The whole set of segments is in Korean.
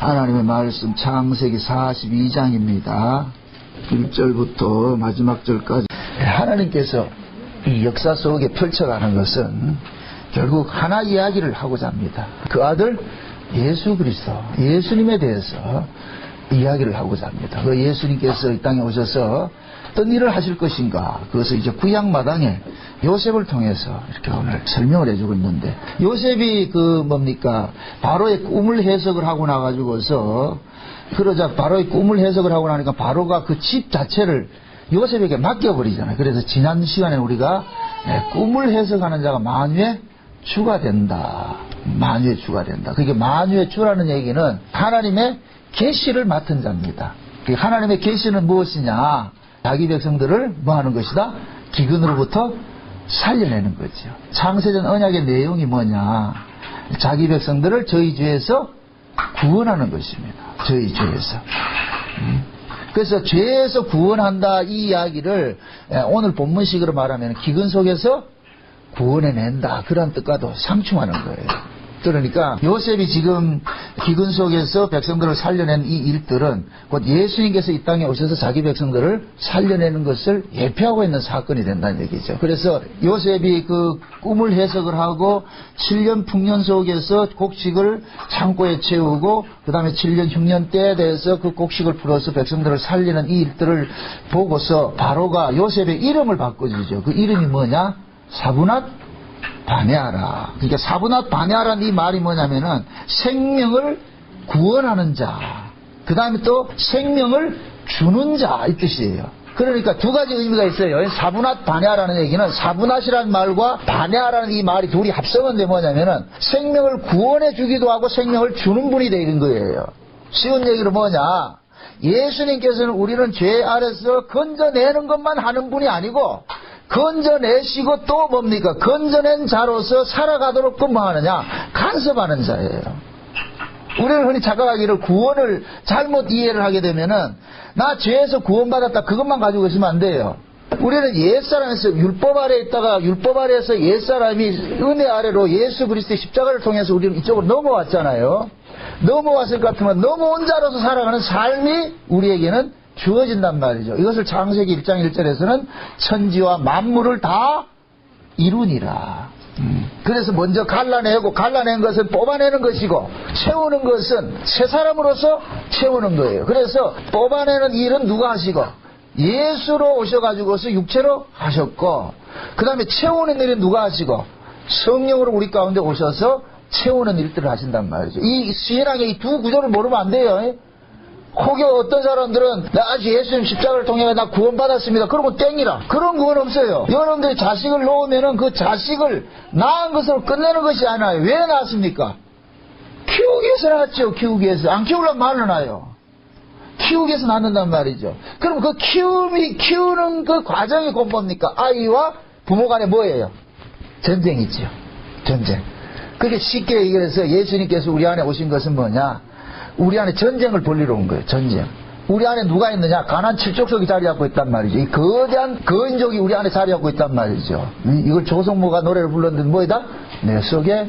하나님의 말씀 창세기 42장입니다. 1절부터 마지막 절까지 하나님께서 이 역사 속에 펼쳐가는 것은 결국 하나 이야기를 하고자 합니다. 그 아들 예수 그리스도, 예수님에 대해서 이야기를 하고자 합니다. 그 예수님께서 이 땅에 오셔서 어떤 일을 하실 것인가, 그것을 이제 구약 마당에 요셉을 통해서 이렇게 오늘 설명을 해주고 있는데, 요셉이 바로의 꿈을 해석을 하고 나가지고서, 그러자 바로의 꿈을 해석을 하고 나니까 바로가 그 집 자체를 요셉에게 맡겨버리잖아요. 그래서 지난 시간에 우리가 꿈을 해석하는 자가 만유의 주가 된다. 만유의 주가 된다. 그게 만유의 주라는 얘기는 하나님의 계시를 맡은 자입니다. 하나님의 계시는 무엇이냐? 자기 백성들을 뭐 하는 것이다? 기근으로부터 살려내는 거죠. 창세전 언약의 내용이 뭐냐? 자기 백성들을 저희 죄에서 구원하는 것입니다. 저희 죄에서. 그래서 죄에서 구원한다, 이 이야기를 오늘 본문식으로 말하면 기근 속에서 구원해낸다, 그런 뜻과도 상충하는 거예요. 그러니까 요셉이 지금 기근 속에서 백성들을 살려낸 이 일들은 곧 예수님께서 이 땅에 오셔서 자기 백성들을 살려내는 것을 예표하고 있는 사건이 된다는 얘기죠. 그래서 요셉이 그 꿈을 해석을 하고 7년 풍년 속에서 곡식을 창고에 채우고 그 다음에 7년 흉년 때에 대해서 그 곡식을 풀어서 백성들을 살리는 이 일들을 보고서 바로가 요셉의 이름을 바꿔주죠. 그 이름이 뭐냐? 사브낫 바네아라. 그러니까 사브낫 바네아라는 이 말이 뭐냐면은 생명을 구원하는 자, 그 다음에 또 생명을 주는 자, 이 뜻이에요. 그러니까 두 가지 의미가 있어요. 사브낫 바네아라는 얘기는 사브낫이라는 말과 바네아라는 이 말이 둘이 합성한데 뭐냐면은 생명을 구원해 주기도 하고 생명을 주는 분이 되는 거예요. 쉬운 얘기로 뭐냐? 예수님께서는 우리는 죄 아래서 건져내는 것만 하는 분이 아니고 건져내시고 또 뭡니까? 건져낸 자로서 살아가도록 또 뭐 하느냐? 간섭하는 자예요. 우리는 흔히 착각하기를 구원을 잘못 이해를 하게 되면은 나 죄에서 구원받았다, 그것만 가지고 있으면 안 돼요. 우리는 옛사람에서 율법 아래에 있다가 율법 아래에서 옛사람이 은혜 아래로 예수 그리스도의 십자가를 통해서 우리는 이쪽으로 넘어왔잖아요. 넘어왔을 것 같으면 넘어온 자로서 살아가는 삶이 우리에게는 주어진단 말이죠. 이것을 창세기 1장 1절에서는 천지와 만물을 다 이루니라. 그래서 먼저 갈라내고 갈라낸 것은 뽑아내는 것이고 채우는 것은 새 사람으로서 채우는 거예요. 그래서 뽑아내는 일은 누가 하시고 예수로 오셔가지고서 육체로 하셨고, 그 다음에 채우는 일은 누가 하시고 성령으로 우리 가운데 오셔서 채우는 일들을 하신단 말이죠. 이 신앙의 이 두 구조를 모르면 안 돼요. 혹여 어떤 사람들은 나 예수님 십자가를 통해 나 구원받았습니다, 그러면 땡이라, 그런 구원 없어요. 여러분들이 자식을 놓으면은 그 자식을 낳은 것으로 끝내는 것이 아니에요. 왜 낳았습니까? 키우기 위해서 낳았죠. 키우기 위해서. 안 키우려면 말로 낳아요. 키우기 위해서 낳는단 말이죠. 그럼 그 키우는 그 과정이 곧 뭡니까? 아이와 부모 간에 뭐예요? 전쟁이죠. 전쟁. 그게 쉽게 얘기해서 예수님께서 우리 안에 오신 것은 뭐냐? 우리 안에 전쟁을 벌리러 온 거예요. 전쟁. 우리 안에 누가 있느냐? 가나안 7족속이 자리 잡고 있단 말이죠. 이 거대한 거인족이 우리 안에 자리 잡고 있단 말이죠. 이걸 조성모가 노래를 불렀는데 뭐이다? 내 속에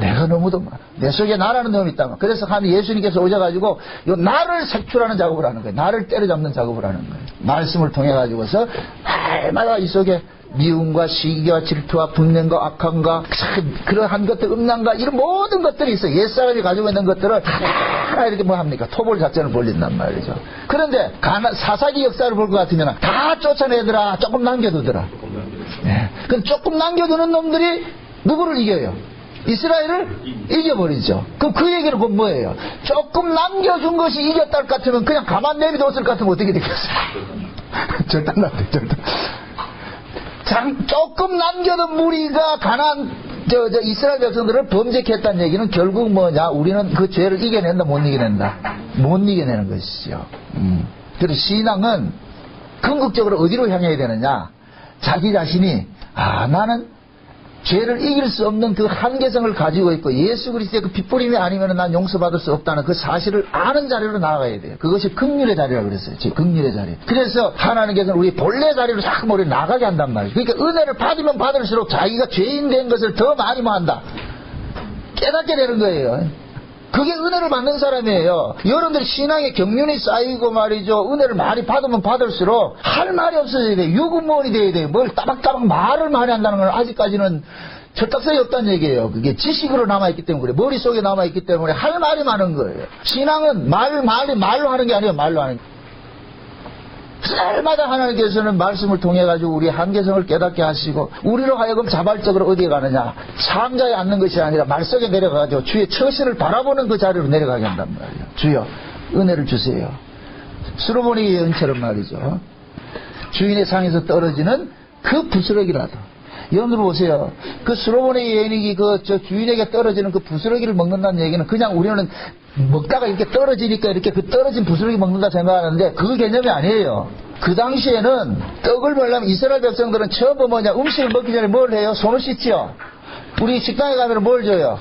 내가 너무도 많아. 내 속에 나라는 놈이 있다. 그래서 한 예수님께서 오셔가지고 요 나를 색출하는 작업을 하는 거예요. 나를 때려잡는 작업을 하는 거예요. 말씀을 통해 가지고서 날마다 이 속에 미움과 시기와 질투와 분냄과 악함과 그러한 것들, 음란과 이런 모든 것들이 있어요. 옛사람이 가지고 있는 것들을 다 이렇게 뭐 합니까? 토벌 작전을 벌린단 말이죠. 그런데 사사기 역사를 볼 것 같으면 다 쫓아내더라, 조금 남겨두더라. 네. 그럼 조금 남겨두는 놈들이 누구를 이겨요? 이스라엘을 이겨버리죠. 그럼 그 얘기는 곧 뭐예요? 조금 남겨준 것이 이겼다 할 것 같으면 그냥 가만 내비뒀을 것 같으면 어떻게 되겠어요? 절단 안 돼, 절단. 조금 남겨둔 무리가 이스라엘 백성들을 범죄케 했다는 얘기는 결국 뭐냐? 우리는 그 죄를 이겨낸다, 못 이겨낸다? 못 이겨내는 것이죠. 그래서 신앙은 궁극적으로 어디로 향해야 되느냐? 자기 자신이 나는 죄를 이길 수 없는 그 한계성을 가지고 있고 예수 그리스도의 그 핏부림이 아니면 난 용서받을 수 없다는 그 사실을 아는 자리로 나아가야 돼요. 그것이 긍휼의 자리라고 그랬어요. 긍휼의 자리. 그래서 하나님께서는 우리 본래 자리로 자꾸 우리 나가게 한단 말이에요. 그러니까 은혜를 받으면 받을수록 자기가 죄인 된 것을 더 많이 뭐 한다? 깨닫게 되는 거예요. 그게 은혜를 받는 사람이에요. 여러분들 신앙의 경륜이 쌓이고 말이죠. 은혜를 많이 받으면 받을수록 할 말이 없어져야 돼요. 유구무원이 돼야 돼요. 뭘 따박따박 말을 많이 한다는 건 아직까지는 철딱선이 없다는 얘기예요. 그게 지식으로 남아있기 때문에 그래. 머릿속에 남아있기 때문에 할 말이 많은 거예요. 신앙은 말로 하는 게 아니에요. 말로 하는 게. 날마다 하나님께서는 말씀을 통해 가지고 우리의 한계성을 깨닫게 하시고 우리로 하여금 자발적으로 어디에 가느냐, 상자에 앉는 것이 아니라 말 속에 내려가가지고 주의 처신을 바라보는 그 자리로 내려가게 한단 말이에요. 주여 은혜를 주세요. 수로보니 여인처럼 말이죠. 주인의 상에서 떨어지는 그 부스러기라도. 여러분들 보세요. 그 수로보니 여인이 저 주인에게 떨어지는 그 부스러기를 먹는다는 얘기는 그냥 우리는 먹다가 이렇게 떨어지니까 이렇게 그 떨어진 부스러기 먹는다 생각하는데 그 개념이 아니에요. 그 당시에는 떡을 먹으려면 이스라엘 백성들은 처음 뭐냐, 음식을 먹기 전에 뭘 해요? 손을 씻지요. 우리 식당에 가면 뭘 줘요?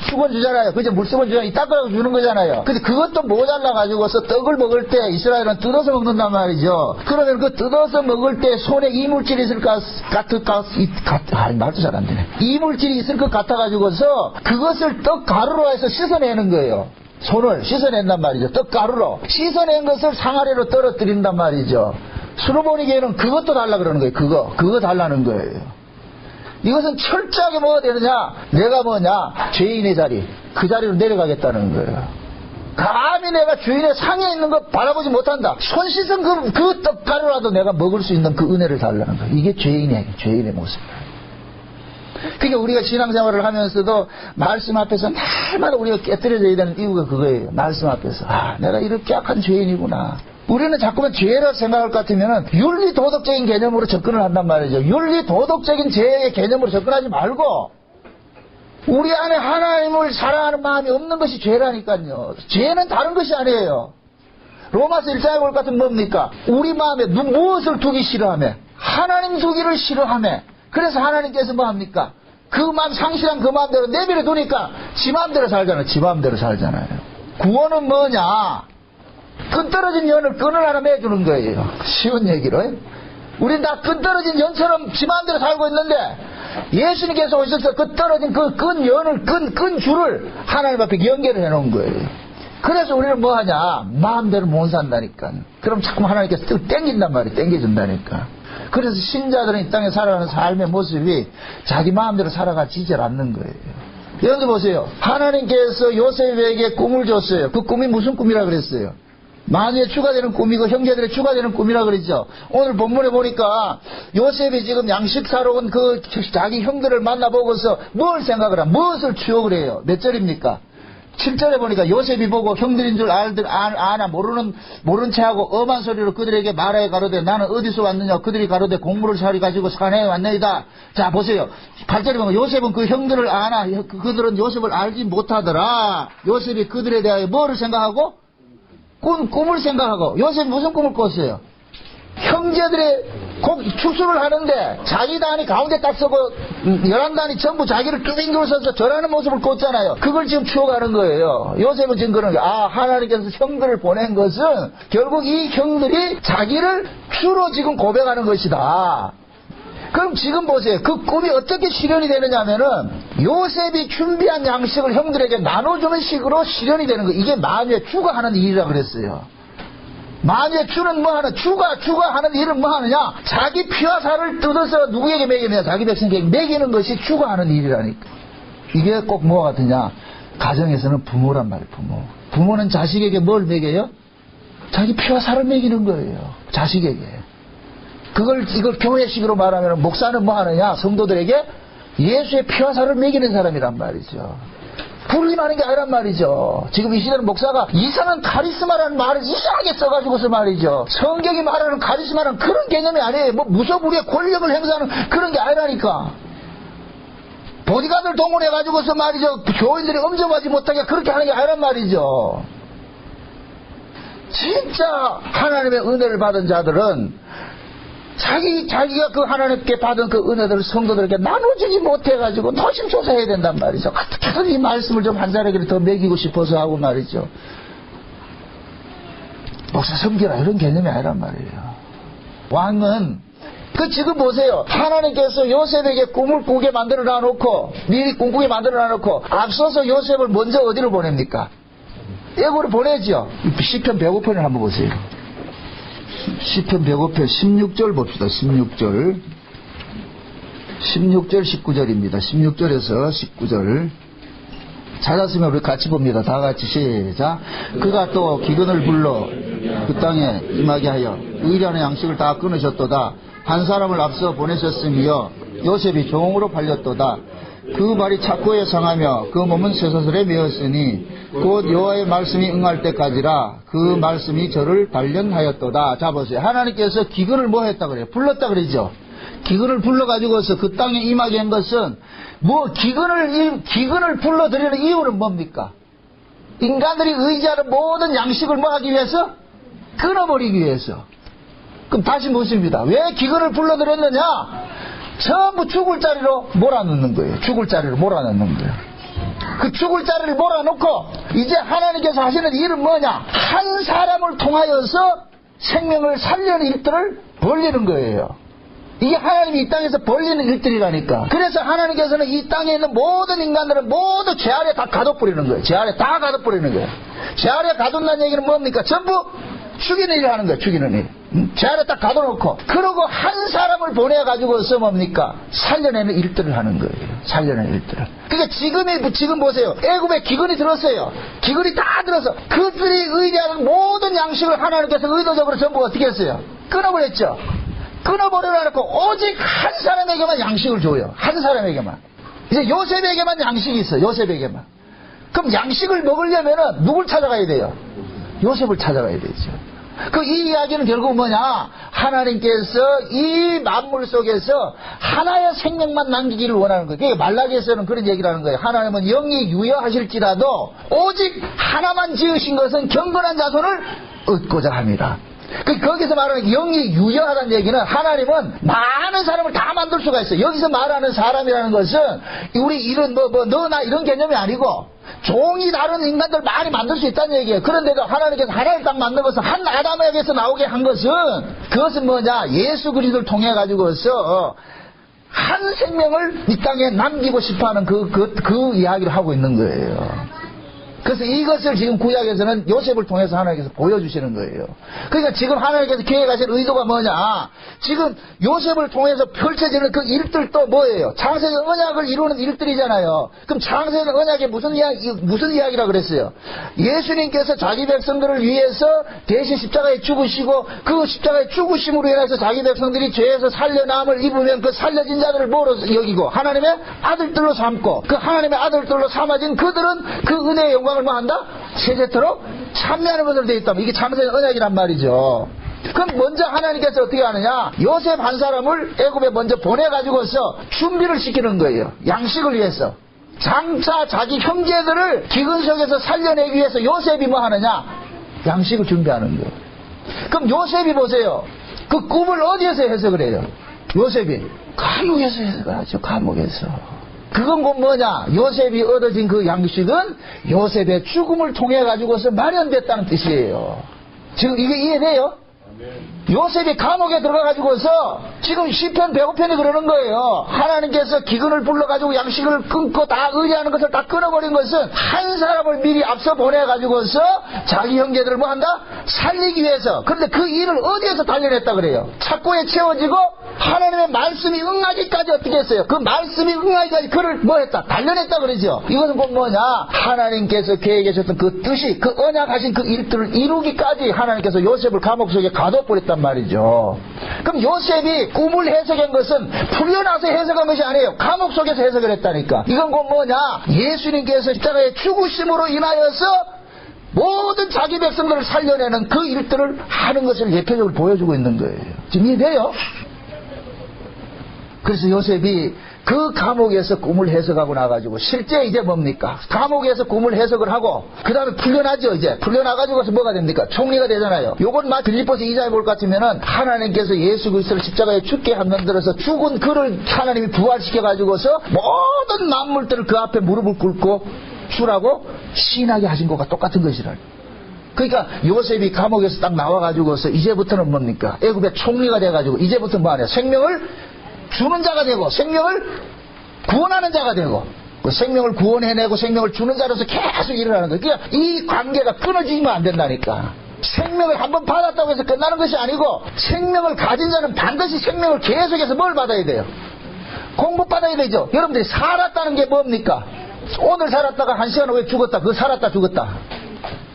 수건 주잖아요. 그죠? 물수건 주잖아요. 닦으라고 주는 거잖아요. 근데 그것도 모자라가지고서 떡을 먹을 때 이스라엘은 뜯어서 먹는단 말이죠. 그러면 그 뜯어서 먹을 때 손에 이물질이 있을 말도 잘 안 되네. 이물질이 있을 것 같아가지고서 그것을 떡 가루로 해서 씻어내는 거예요. 손을 씻어낸단 말이죠. 떡 가루로. 씻어낸 것을 상아래로 떨어뜨린단 말이죠. 수로보니게는 그것도 달라 그러는 거예요. 그거 달라는 거예요. 이것은 철저하게 뭐가 되느냐? 내가 뭐냐? 죄인의 자리, 그 자리로 내려가겠다는 거예요. 감히 내가 주인의 상에 있는 거 바라보지 못한다. 손 씻은 그 떡가루라도 내가 먹을 수 있는 그 은혜를 달라는 거예요. 이게 죄인의 모습이에요. 그러니까 우리가 신앙생활을 하면서도 말씀 앞에서 날마다 우리가 깨뜨려져야 되는 이유가 그거예요. 말씀 앞에서. 내가 이렇게 약한 죄인이구나. 우리는 자꾸만 죄라 생각할 것 같으면 윤리 도덕적인 개념으로 접근을 한단 말이죠. 윤리 도덕적인 죄의 개념으로 접근하지 말고 우리 안에 하나님을 사랑하는 마음이 없는 것이 죄라니까요. 죄는 다른 것이 아니에요. 로마서 1장에 볼 것 같으면 뭡니까? 우리 마음에 무엇을 두기 싫어하며 하나님 두기를 싫어하며 그래서 하나님께서 뭐 합니까? 그 마음 상실한 그 마음대로 내버려 두니까 지 마음대로 살잖아요. 지 마음대로 살잖아요. 구원은 뭐냐? 끈 떨어진 연을 끈을 하나 매주는 거예요. 쉬운 얘기로. 우린 다 끈 떨어진 연처럼 지 마음대로 살고 있는데 예수님께서 오셔서 그 떨어진 그 끈 연을 끈 줄을 하나님 앞에 연결을 해놓은 거예요. 그래서 우리는 뭐 하냐? 마음대로 못 산다니까. 그럼 자꾸 하나님께서 땡긴단 말이에요. 땡겨준다니까. 그래서 신자들은 이 땅에 살아가는 삶의 모습이 자기 마음대로 살아가지질 않는 거예요. 여러분 보세요. 하나님께서 요셉에게 꿈을 줬어요. 그 꿈이 무슨 꿈이라 그랬어요? 마녀에 추가되는 꿈이고 형제들의 추가되는 꿈이라 그랬죠. 오늘 본문에 보니까 요셉이 지금 양식 사러 온 그 자기 형들을 만나보고서 뭘 생각을 하? 무엇을 추억을 해요? 몇 절입니까? 7절에 보니까 요셉이 보고 형들인 줄 아나 모르는 체하고 엄한 소리로 그들에게 말하여 가로되 나는 어디서 왔느냐? 그들이 가로되 곡물을 사리 가지고 산에 왔나이다. 자 보세요. 8절에 보면 요셉은 그 형들을 아나 그들은 요셉을 알지 못하더라. 요셉이 그들에 대하여 뭐를 생각하고? 꿈을 생각하고. 요셉이 무슨 꿈을 꿨어요? 형제들의 축수를 하는데 자기 단이 가운데 딱 서고 11단이 전부 자기를 뚜빙겨 서서 절하는 모습을 꿨잖아요. 그걸 지금 추억하는 거예요. 요셉은 지금 그런 거예요. 하나님께서 형들을 보낸 것은 결국 이 형들이 자기를 주로 지금 고백하는 것이다. 그럼 지금 보세요. 그 꿈이 어떻게 실현이 되느냐 하면은 요셉이 준비한 양식을 형들에게 나눠주는 식으로 실현이 되는 거예요. 이게 마녀의 주가 하는 일이라 그랬어요. 마녀의 주는 뭐 하는, 주가 하는 일은 뭐 하느냐? 자기 피와 살을 뜯어서 누구에게 먹이느냐? 자기 백성에게 먹이는 것이 주가 하는 일이라니까. 이게 꼭 뭐가 같으냐? 가정에서는 부모란 말이에요, 부모. 부모는 자식에게 뭘 먹여요? 자기 피와 살을 먹이는 거예요. 자식에게. 이걸 교회식으로 말하면 목사는 뭐 하느냐? 성도들에게 예수의 피와 살을 먹이는 사람이란 말이죠. 불림하는 게 아니란 말이죠. 지금 이 시대는 목사가 이상한 카리스마라는 말을 이상하게 써가지고서 말이죠. 성경이 말하는 카리스마는 그런 개념이 아니에요. 뭐 무소불위의 권력을 행사하는 그런 게 아니라니까. 보디가드를 동원해가지고서 말이죠. 교인들이 엄정하지 못하게 그렇게 하는 게 아니란 말이죠. 진짜 하나님의 은혜를 받은 자들은 자기가 그 하나님께 받은 그 은혜들을 성도들에게 나눠주지 못해가지고 노심초사해야 된단 말이죠. 어떻게든 이 말씀을 좀 한 사람에게 더 먹이고 싶어서 하고 말이죠. 목사 섬기라 이런 개념이 아니란 말이에요. 왕은 그 지금 보세요. 하나님께서 요셉에게 꿈을 꾸게 만들어 놔놓고 미리 꿈꾸게 만들어 놔놓고 앞서서 요셉을 먼저 어디로 보냅니까? 애고로 보내죠. 시편 105편을 한번 보세요. 시편 105편 16절 봅시다. 16절 19절입니다. 16절에서 19절 찾았으면 우리 같이 봅니다. 다 같이 시작. 그가 또 기근을 불러 그 땅에 임하게 하여 의리하는 양식을 다 끊으셨도다. 한 사람을 앞서 보내셨으며 요셉이 종으로 팔렸도다. 그 말이 착고에 상하며 그 몸은 쇠사슬에 매었으니 곧 여호와의 말씀이 응할 때까지라. 그 말씀이 저를 단련하였도다. 자 보세요. 하나님께서 기근을 뭐 했다 그래요? 불렀다 그러죠. 기근을 불러가지고서 그 땅에 임하게 한 것은 기근을 불러들이는 이유는 뭡니까? 인간들이 의지하는 모든 양식을 뭐 하기 위해서? 끊어버리기 위해서. 그럼 다시 묻습니다. 왜 기근을 불러들였느냐? 전부 죽을 자리로 몰아넣는 거예요. 죽을 자리로 몰아넣는 거예요. 그 죽을 자리를 몰아넣고 이제 하나님께서 하시는 일은 뭐냐? 한 사람을 통하여서 생명을 살려는 일들을 벌리는 거예요. 이게 하나님이 이 땅에서 벌리는 일들이라니까. 그래서 하나님께서는 이 땅에 있는 모든 인간들은 모두 죄 아래 다 가둬버리는 거예요. 죄 아래 다 가둬버리는 거예요. 죄 아래 가둔다는 얘기는 뭡니까? 전부 죽이는 일을 하는 거예요. 죽이는 일. 죄 아래 딱 가둬놓고 그러고 한 사람을 보내가지고서 뭡니까? 살려내는 일들을 하는 거예요. 살려내는 일들을. 그러니까 지금 보세요. 애굽에 기근이 들었어요. 기근이 다 들어서 그들이 의지하는 모든 양식을 하나님께서 의도적으로 전부 어떻게 했어요? 끊어버렸죠. 끊어버려놓고 오직 한 사람에게만 양식을 줘요. 한 사람에게만. 이제 요셉에게만 양식이 있어요. 요셉에게만. 그럼 양식을 먹으려면은 누굴 찾아가야 돼요? 요셉을 찾아가야 되죠. 이 이야기는 결국 뭐냐? 하나님께서 이 만물 속에서 하나의 생명만 남기기를 원하는 거예요. 그게 말라기에서는 그런 얘기를 하는 거예요. 하나님은 영이 유여하실지라도 오직 하나만 지으신 것은 경건한 자손을 얻고자 합니다. 거기서 말하는 영이 유여하다는 얘기는 하나님은 많은 사람을 다 만들 수가 있어요. 여기서 말하는 사람이라는 것은 우리 이런 너나 이런 개념이 아니고 종이 다른 인간들 많이 만들 수 있다는 얘기예요. 그런데도 하나님께서 하나를 딱 만든 것은 한 아담에게서 나오게 한 것은 그것은 뭐냐? 예수 그리스도를 통해 가지고서 한 생명을 이 땅에 남기고 싶어하는 그 이야기를 하고 있는 거예요. 그래서 이것을 지금 구약에서는 요셉을 통해서 하나님께서 보여주시는 거예요. 그러니까 지금 하나님께서 계획하신 의도가 뭐냐? 지금 요셉을 통해서 펼쳐지는 그 일들도 뭐예요? 창세기 언약을 이루는 일들이잖아요. 그럼 창세기 언약에 무슨 이야기라 그랬어요? 예수님께서 자기 백성들을 위해서 대신 십자가에 죽으시고 그 십자가에 죽으심으로 인해서 자기 백성들이 죄에서 살려남을 입으면 그 살려진 자들을 뭐로 여기고 하나님의 아들들로 삼고 그 하나님의 아들들로 삼아진 그들은 그 은혜의 영광을 뭐 한다? 세세토록 참여하는 것으로 되어 있다면 이게 창세기 언약이란 말이죠. 그럼 먼저 하나님께서 어떻게 하느냐? 요셉 한 사람을 애굽에 먼저 보내가지고서 준비를 시키는 거예요. 양식을 위해서. 장차 자기 형제들을 기근 속에서 살려내기 위해서 요셉이 뭐 하느냐? 양식을 준비하는 거예요. 그럼 요셉이 보세요. 그 꿈을 어디에서 해석을 해요? 요셉이 감옥에서 해석을 하죠. 감옥에서. 그건 곧 뭐냐? 요셉이 얻어진 그 양식은 요셉의 죽음을 통해 가지고서 마련됐다는 뜻이에요. 지금 이게 이해돼요? 요셉이 감옥에 들어가가지고서 지금 시편 105편이 그러는 거예요. 하나님께서 기근을 불러가지고 양식을 끊고 다 의리하는 것을 다 끊어버린 것은 한 사람을 미리 앞서 보내가지고서 자기 형제들을 뭐 한다? 살리기 위해서. 그런데 그 일을 어디에서 단련했다 그래요? 착고에 채워지고 하나님의 말씀이 응하기까지 어떻게 했어요? 그 말씀이 응하기까지 그를 뭐 했다? 단련했다 그러죠. 이것은 곧 뭐냐? 하나님께서 계획하셨던 그 뜻이 그 언약하신 그 일들을 이루기까지 하나님께서 요셉을 감옥 속에 가둬버렸단 말이죠. 그럼 요셉이 꿈을 해석한 것은 풀려나서 해석한 것이 아니에요. 감옥 속에서 해석을 했다니까. 이건 곧 뭐냐? 예수님께서 십자가의 죽으심으로 인하여서 모든 자기 백성들을 살려내는 그 일들을 하는 것을 예표적으로 보여주고 있는 거예요. 지금 이해돼요? 그래서 요셉이 그 감옥에서 꿈을 해석하고 나가지고 실제 이제 뭡니까? 감옥에서 꿈을 해석을 하고 그 다음에 풀려나죠. 이제 풀려나가지고서 뭐가 됩니까? 총리가 되잖아요. 요건 막 빌립보서 2장에 볼 것 같으면은 하나님께서 예수 그리스도를 십자가에 죽게 한 만들어서 죽은 그를 하나님이 부활시켜가지고서 모든 만물들을 그 앞에 무릎을 꿇고 주라고 시인하게 하신 것과 똑같은 것이라. 그러니까 요셉이 감옥에서 딱 나와가지고서 이제부터는 뭡니까? 애굽의 총리가 돼가지고 이제부터 뭐 하냐? 생명을 주는 자가 되고 생명을 구원하는 자가 되고 그 생명을 구원해내고 생명을 주는 자로서 계속 일어나는 거예요. 그러니까 이 관계가 끊어지면 안 된다니까. 생명을 한번 받았다고 해서 끝나는 것이 아니고 생명을 가진 자는 반드시 생명을 계속해서 뭘 받아야 돼요? 공급받아야 되죠. 여러분들이 살았다는 게 뭡니까? 오늘 살았다가 한 시간 후에 죽었다. 그거 살았다 죽었다.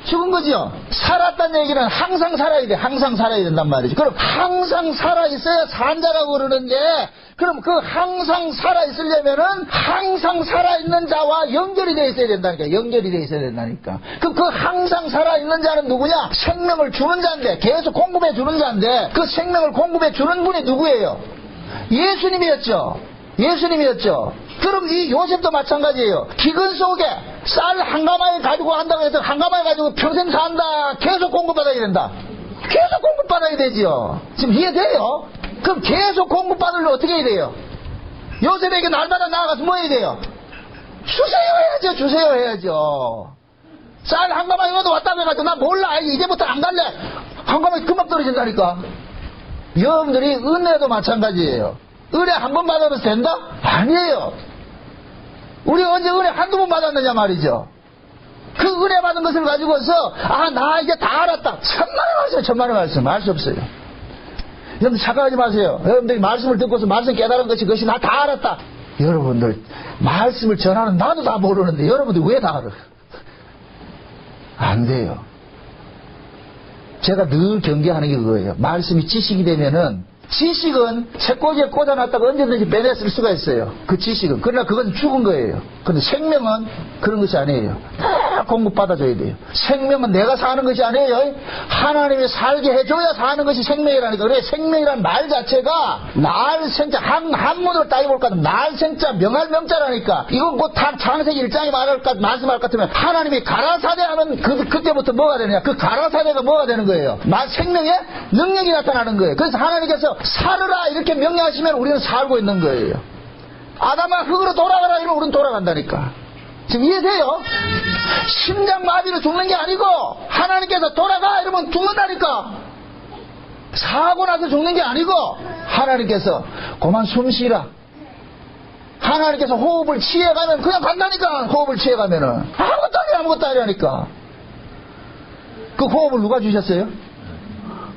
죽은 거죠. 살았다는 얘기는 항상 살아야 돼. 항상 살아야 된단 말이죠. 그럼 항상 살아있어야 산자라고 그러는데 그럼 그 항상 살아있으려면은 항상 살아있는 자와 연결이 돼 있어야 된다니까. 연결이 돼 있어야 된다니까. 그럼 그 항상 살아있는 자는 누구냐? 생명을 주는 자인데 계속 공급해 주는 자인데 그 생명을 공급해 주는 분이 누구예요? 예수님이었죠. 예수님이었죠. 그럼 이 요셉도 마찬가지예요. 기근 속에 쌀 한 가마에 가지고 한다고 해서 한 가마에 가지고 평생 산다. 계속 공급받아야 된다. 계속 공급받아야 되지요. 지금 이해돼요? 그럼 계속 공급받으려면 어떻게 해야 돼요? 요셉에게 날마다 나아가서 뭐 해야 돼요? 주세요 해야죠. 주세요 해야죠. 쌀 한 가마에 가도 왔다고 해가지고 나 몰라. 이제부터 안 갈래. 한 가마에 금방 떨어진다니까. 여러분들이 은혜도 마찬가지예요. 은혜 한 번 받아도 된다? 아니에요. 우리 언제 은혜 한두 번 받았느냐 말이죠. 그 은혜 받은 것을 가지고서 나 이제 다 알았다. 천만의 말씀, 천만의 말씀. 알 수 없어요. 여러분들 착각하지 마세요. 여러분들이 말씀을 듣고서 말씀 깨달은 것이 그것이 나 다 알았다. 여러분들 말씀을 전하는 나도 다 모르는데 여러분들 왜 다 알아? 안 돼요. 제가 늘 경계하는 게 그거예요. 말씀이 지식이 되면은 지식은 책꽂이에 꽂아놨다가 언제든지 빼냈을 수가 있어요. 그 지식은. 그러나 그건 죽은 거예요. 근데 생명은 그런 것이 아니에요. 다 공급받아줘야 돼요. 생명은 내가 사는 것이 아니에요. 하나님이 살게 해줘야 사는 것이 생명이라니까. 그래 생명이란 말 자체가 날생자 한문으로 따져볼까 하면 날생자 명할 명자라니까. 이건 곧 창세기 1장에 말씀할 것 같으면 하나님이 가라사대 하면 그때부터 뭐가 되느냐. 그 가라사대가 뭐가 되는 거예요. 생명의 능력이 나타나는 거예요. 그래서 하나님께서 살으라 이렇게 명령하시면 우리는 살고 있는 거예요. 아담아 흙으로 돌아가라 이러면 우리는 돌아간다니까. 지금 이해돼요? 심장마비로 죽는 게 아니고 하나님께서 돌아가 이러면 죽는다니까. 사고 나서 죽는 게 아니고 하나님께서 그만 숨쉬라. 하나님께서 호흡을 취해가면 그냥 간다니까. 호흡을 취해가면은 아무것도 아니라니까. 그 호흡을 누가 주셨어요?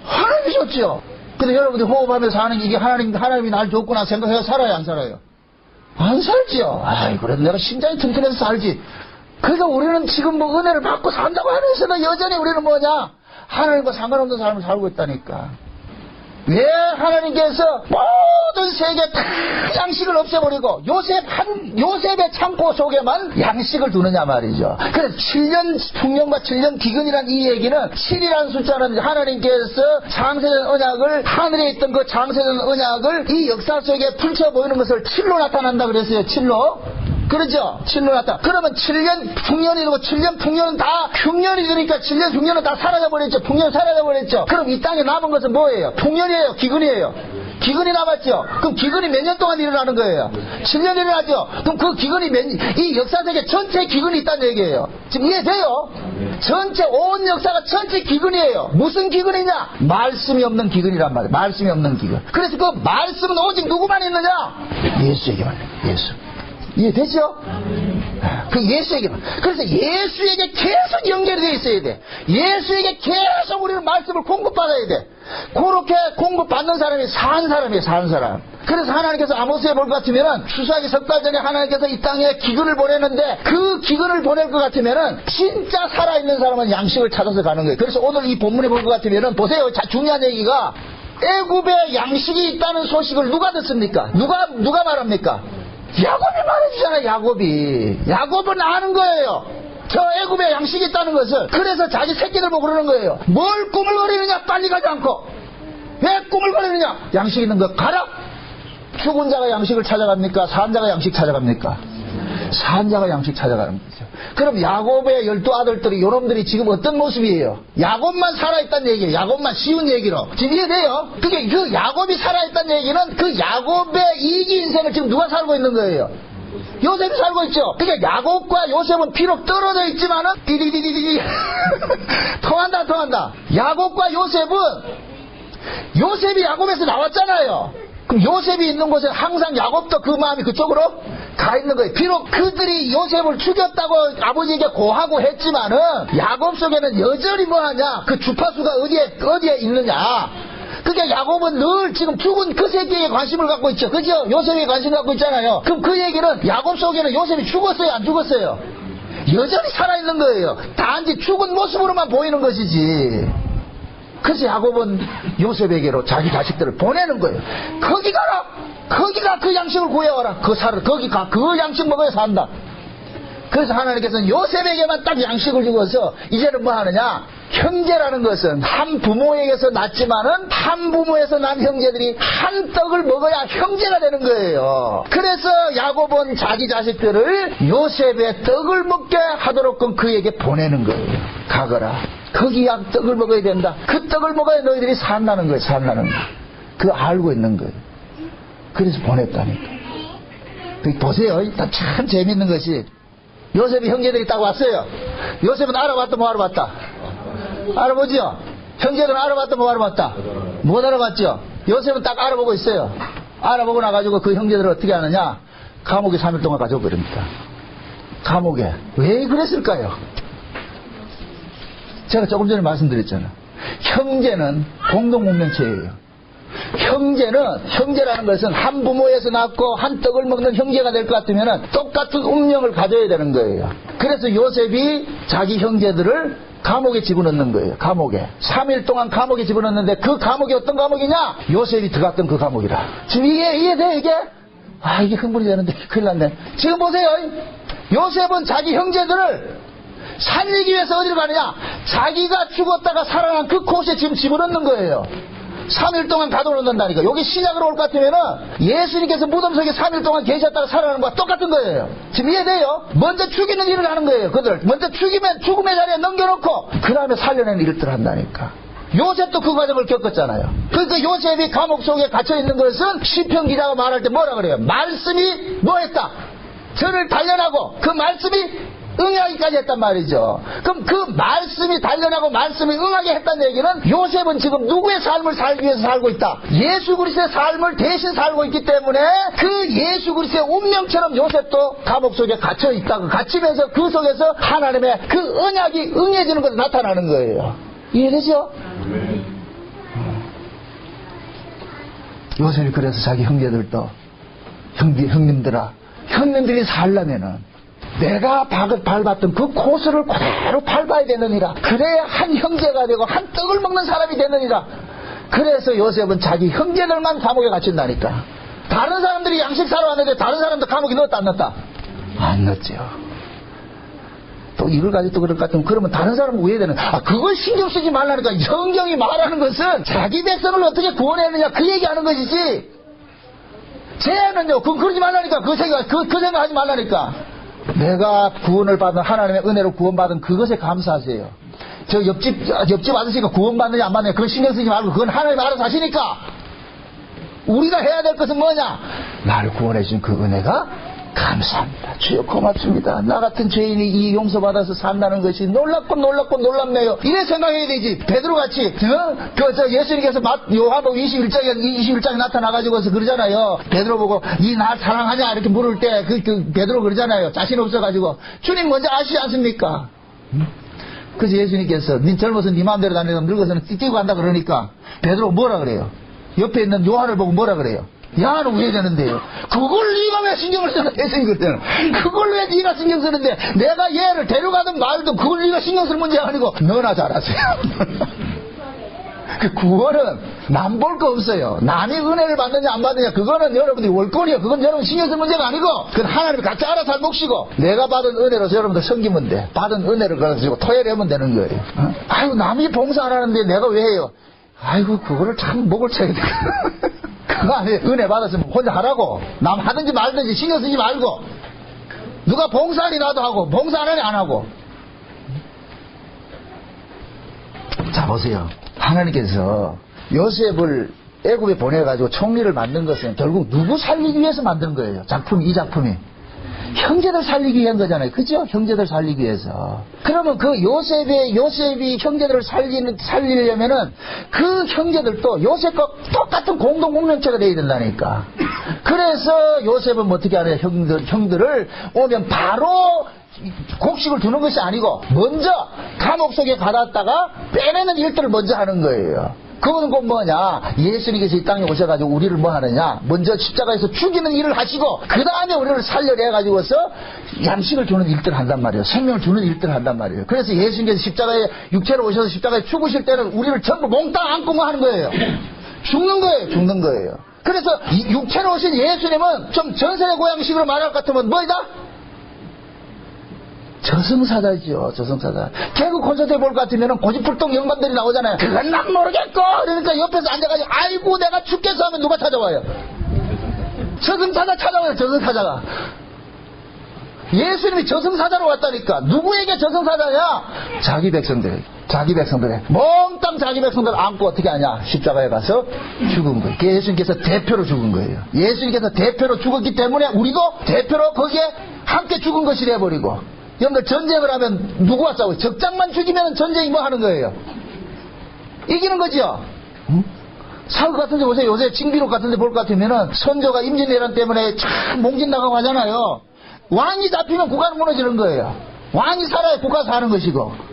하나님이 줬죠. 근데 여러분들이 호흡하면서 사는 게 이게 하나님이 날 줬구나 생각해서 살아요, 안 살아요? 안 살지요. 그래도 내가 심장이 튼튼해서 살지. 그러니까 우리는 지금 뭐 은혜를 받고 산다고 하면서도 여전히 우리는 뭐냐? 하나님과 상관없는 삶을 살고 있다니까. 왜 하나님께서 모든 세계 다 양식을 없애버리고 요셉의 창고 속에만 양식을 두느냐 말이죠. 그래서 7년 풍년과 7년 기근이란 이 얘기는 7이라는 숫자는 하나님께서 창세전 언약을 하늘에 있던 그 창세전 언약을 이 역사 속에 펼쳐 보이는 것을 7로 나타난다 그랬어요. 7로. 그렇죠? 7로 나타. 그러면 7년 풍년이 되고 7년 풍년은 다 흉년이 되니까 7년 흉년은 다 사라져버렸죠. 풍년 사라져버렸죠. 그럼 이 땅에 남은 것은 뭐예요? 풍년이에요? 기근이에요? 기근이 남았죠. 그럼 기근이 몇 년 동안 일어나는 거예요? 7년 일어나죠. 그럼 그 기근이 이 역사세계 전체에 기근이 있다는 얘기예요. 지금 이해돼요? 전체 온 역사가 전체 기근이에요. 무슨 기근이냐? 말씀이 없는 기근이란 말이에요. 말씀이 없는 기근. 그래서 그 말씀은 오직 누구만 있느냐? 예수에게만. 예수. 이해되죠? 그 예수에게만. 그래서 예수에게 계속 연결이 되어 있어야 돼. 예수에게 계속 우리는 말씀을 공급받아야 돼. 그렇게 공급받는 사람이 산 사람이에요. 산 사람. 그래서 하나님께서 아모스에 볼 것 같으면은 추수하기 석 달 전에 하나님께서 이 땅에 기근을 보내는데 그 기근을 보낼 것 같으면은 진짜 살아있는 사람은 양식을 찾아서 가는 거예요. 그래서 오늘 이 본문에 볼 것 같으면은 보세요. 자, 중요한 얘기가 애굽에 양식이 있다는 소식을 누가 듣습니까? 누가 말합니까? 야곱이 말해주잖아요. 야곱은 아는 거예요. 저 애굽에 양식이 있다는 것을. 그래서 자기 새끼들 보고 그러는 거예요. 뭘 꾸물거리느냐? 빨리 가지 않고. 왜 꾸물거리느냐? 양식 있는 거 가라. 죽은 자가 양식을 찾아갑니까? 산 자가 양식 찾아갑니까? 산 자가 양식 찾아가는 거죠. 그럼 야곱의 12아들들이 요놈들이 지금 어떤 모습이에요? 야곱만 살아있다는 얘기예요. 야곱만 쉬운 얘기로. 지금 이해돼요? 그게 그 야곱이 살아있다는 얘기는 그 야곱의 이기 인생을 지금 누가 살고 있는 거예요? 요셉이 살고 있죠. 그러니까 야곱과 요셉은 비록 떨어져 있지만은 띠디디디디 통한다 설명한다. 야곱과 요셉이 야곱에서 나왔잖아요. 그럼 요셉이 있는 곳에 항상 야곱도 그 마음이 그쪽으로 가 있는 거예요. 비록 그들이 요셉을 죽였다고 아버지에게 고하고 했지만은 야곱 속에는 여전히 뭐하냐, 그 주파수가 어디에 있느냐. 그러니까 야곱은 늘 지금 죽은 그 새끼에 관심을 갖고 있죠. 그죠? 요셉에 관심을 갖고 있잖아요. 그럼 그 얘기는 야곱 속에는 요셉이 죽었어요, 안 죽었어요? 여전히 살아있는 거예요. 단지 죽은 모습으로만 보이는 것이지. 그래서 야곱은 요셉에게로 자기 자식들을 보내는 거예요. 거기 가라! 거기가 그 양식을 구해와라. 거기 가. 그 양식 먹어야 산다. 그래서 하나님께서는 요셉에게만 딱 양식을 주고서 이제는 뭐 하느냐? 형제라는 것은 한 부모에게서 났지만은 한 부모에서 난 형제들이 한 떡을 먹어야 형제가 되는 거예요. 그래서 야곱은 자기 자식들을 요셉의 떡을 먹게 하도록끔 그에게 보내는 거예요. 가거라. 거기 떡을 먹어야 된다. 그 떡을 먹어야 너희들이 산다는 거예요. 산다는 거. 그거 알고 있는 거예요. 그래서 보냈다니까. 보세요. 참 재밌는 것이 요셉이 형제들이 딱 왔어요. 요셉은 알아봤다 뭐 알아봤다? 알아보지요? 형제들은 알아봤다 뭐 알아봤다? 못 알아봤죠? 요셉은 딱 알아보고 있어요. 알아보고 나가지고 그 형제들을 어떻게 하느냐? 감옥에 3일 동안 가져버립니다. 감옥에. 왜 그랬을까요? 제가 조금 전에 말씀드렸잖아요. 형제는 공동운명체예요. 형제라는 것은 한 부모에서 낳고 한 떡을 먹는 형제가 될 것 같으면 똑같은 운명을 가져야 되는 거예요. 그래서 요셉이 자기 형제들을 감옥에 집어넣는 거예요. 감옥에. 3일 동안 감옥에 집어넣는데 그 감옥이 어떤 감옥이냐? 요셉이 들어갔던 그 감옥이라. 지금 이해돼 이게? 이게 흥분이 되는데 큰일 났네. 지금 보세요. 요셉은 자기 형제들을 살리기 위해서 어디로 가느냐? 자기가 죽었다가 살아난 그 곳에 지금 집어넣는 거예요. 3일 동안 가둬놓는다니까. 여기 신약으로 올 것 같으면은 예수님께서 무덤 속에 3일 동안 계셨다가 살아나는 거와 똑같은 거예요. 지금 이해돼요? 먼저 죽이는 일을 하는 거예요. 그들 먼저 죽음의 자리에 넘겨놓고 그 다음에 살려내는 일들을 한다니까. 요셉도 그 과정을 겪었잖아요. 그러니까 요셉이 감옥 속에 갇혀있는 것은 시편 기자가 말할 때 뭐라 그래요? 말씀이 뭐했다? 저를 단련하고 그 말씀이 응하기까지 했단 말이죠. 그럼 그 말씀이 단련하고 말씀이 응하게 했다는 얘기는 요셉은 지금 누구의 삶을 살기 위해서 살고 있다? 예수 그리스도의 삶을 대신 살고 있기 때문에 그 예수 그리스도의 운명처럼 요셉도 감옥 속에 갇혀 있다고 갇히면서 그 속에서 하나님의 그 언약이 응해지는 것으로 나타나는 거예요. 이해되죠? 요셉이 그래서 자기 형제들도 형님들이 살려면은 내가 밟았던 그 코스를 그대로 밟아야 되느니라. 그래야 한 형제가 되고 한 떡을 먹는 사람이 되느니라. 그래서 요셉은 자기 형제들만 감옥에 갇힌다니까. 다른 사람들이 양식 사러 왔는데 다른 사람도 감옥에 넣었다 안 넣었다? 안 넣었죠. 또 이걸 가지고 또 그럴 것 같으면 그러면 다른 사람은 왜 되는? 그걸 신경 쓰지 말라니까. 성경이 말하는 것은 자기 백성을 어떻게 구원했느냐 그 얘기하는 것이지. 쟤는요 그러지 말라니까. 그 생각하지 말라니까. 내가 구원을 받은 하나님의 은혜로 구원받은 그것에 감사하세요. 저 옆집 아저씨가 구원받느냐 안 받느냐 그건 신경 쓰지 말고 그건 하나님 알아서 하시니까. 우리가 해야 될 것은 뭐냐? 나를 구원해 주신 그 은혜가 감사합니다. 주여 고맙습니다. 나 같은 죄인이 이 용서받아서 산다는 것이 놀랍고 놀랍네요. 이래 생각해야 되지. 베드로같이 예수님께서 요한복음 21장에 나타나가지고서 그러잖아요. 베드로 보고 니 나 사랑하냐 이렇게 물을 때 베드로 그러잖아요. 자신 없어가지고 주님 먼저 아시지 않습니까? 그래서 예수님께서 니 젊어서 니 마음대로 다니면 늙어서는 뛰고 간다 그러니까 베드로 뭐라 그래요? 옆에 있는 요한을 보고 뭐라 그래요? 야, 너 왜 되는데요? 그걸 네가 왜 신경을 쓰는 예수님 그러잖아. 그걸 왜 네가 신경 쓰는데 내가 얘를 데려가든 말든 그걸 네가 신경 쓸 문제가 아니고 너나 잘하세요. 그 구원은 남 볼 거 없어요. 남이 은혜를 받느냐 안 받느냐 그거는 여러분들이 월권이에요. 그건 여러분 신경 쓸 문제가 아니고 그건 하나님이 각자 알아서 할 몫이고 내가 받은 은혜로서 여러분들 섬기면 돼. 받은 은혜를 가지고 토해내면 되는 거예요. 아이고 남이 봉사 안 하는데 내가 왜 해요? 아이고 그거를 참 목을 쳐야 돼. 그거 아니에요. 은혜 받았으면 혼자 하라고. 남 하든지 말든지 신경 쓰지 말고. 누가 봉사하니 나도 하고 봉사 안 하니 안 하고. 자 보세요. 하나님께서 요셉을 애굽에 보내가지고 총리를 만든 것은 결국 누구 살리기 위해서 만든 거예요. 이 작품이 형제들 살리기 위한 거잖아요. 그죠? 형제들 살리기 위해서. 그러면 그 요셉이 형제들을 살리려면은 그 형제들도 요셉과 똑같은 공동 공명체가 돼야 된다니까. 그래서 요셉은 어떻게 하냐, 형들을 오면 바로 곡식을 주는 것이 아니고 먼저 감옥 속에 가뒀다가 빼내는 일들을 먼저 하는 거예요. 그거는 곧 뭐냐, 예수님께서 이 땅에 오셔가지고 우리를 뭐 하느냐, 먼저 십자가에서 죽이는 일을 하시고 그 다음에 우리를 살려내가지고서 양식을 주는 일들을 한단 말이에요. 생명을 주는 일들을 한단 말이에요. 그래서 예수님께서 십자가에 육체로 오셔서 십자가에 죽으실 때는 우리를 전부 몽땅 안고 뭐 하는 거예요. 죽는 거예요. 그래서 육체로 오신 예수님은 좀 전세의 고양식으로 말할 것 같으면 뭐이다? 저승사자죠. 저승사자. 개그 콘서트에 볼 것 같으면 고집불통 영감들이 나오잖아요. 그건 난 모르겠고, 그러니까 옆에서 앉아가지고 아이고 내가 죽겠어 하면 누가 찾아와요? 저승사자 찾아와요. 저승사자가. 예수님이 저승사자로 왔다니까. 누구에게 저승사자냐? 자기 백성들에게. 몽땅 자기 백성들 안고 어떻게 하냐? 십자가에 가서 죽은 거예요. 예수님께서 대표로 죽은 거예요. 예수님께서 대표로 죽었기 때문에 우리도 대표로 거기에 함께 죽은 것이 돼버리고. 여러분들 전쟁을 하면 누구와 싸워요? 적장만 죽이면 전쟁이 뭐 하는 거예요? 이기는 거죠. 사극 같은 데 보세요. 요새 징비록 같은 데 볼 것 같으면은 선조가 임진왜란 때문에 참 몽진 나가고 하잖아요. 왕이 잡히면 국가는 무너지는 거예요. 왕이 살아야 국가 사는 것이고.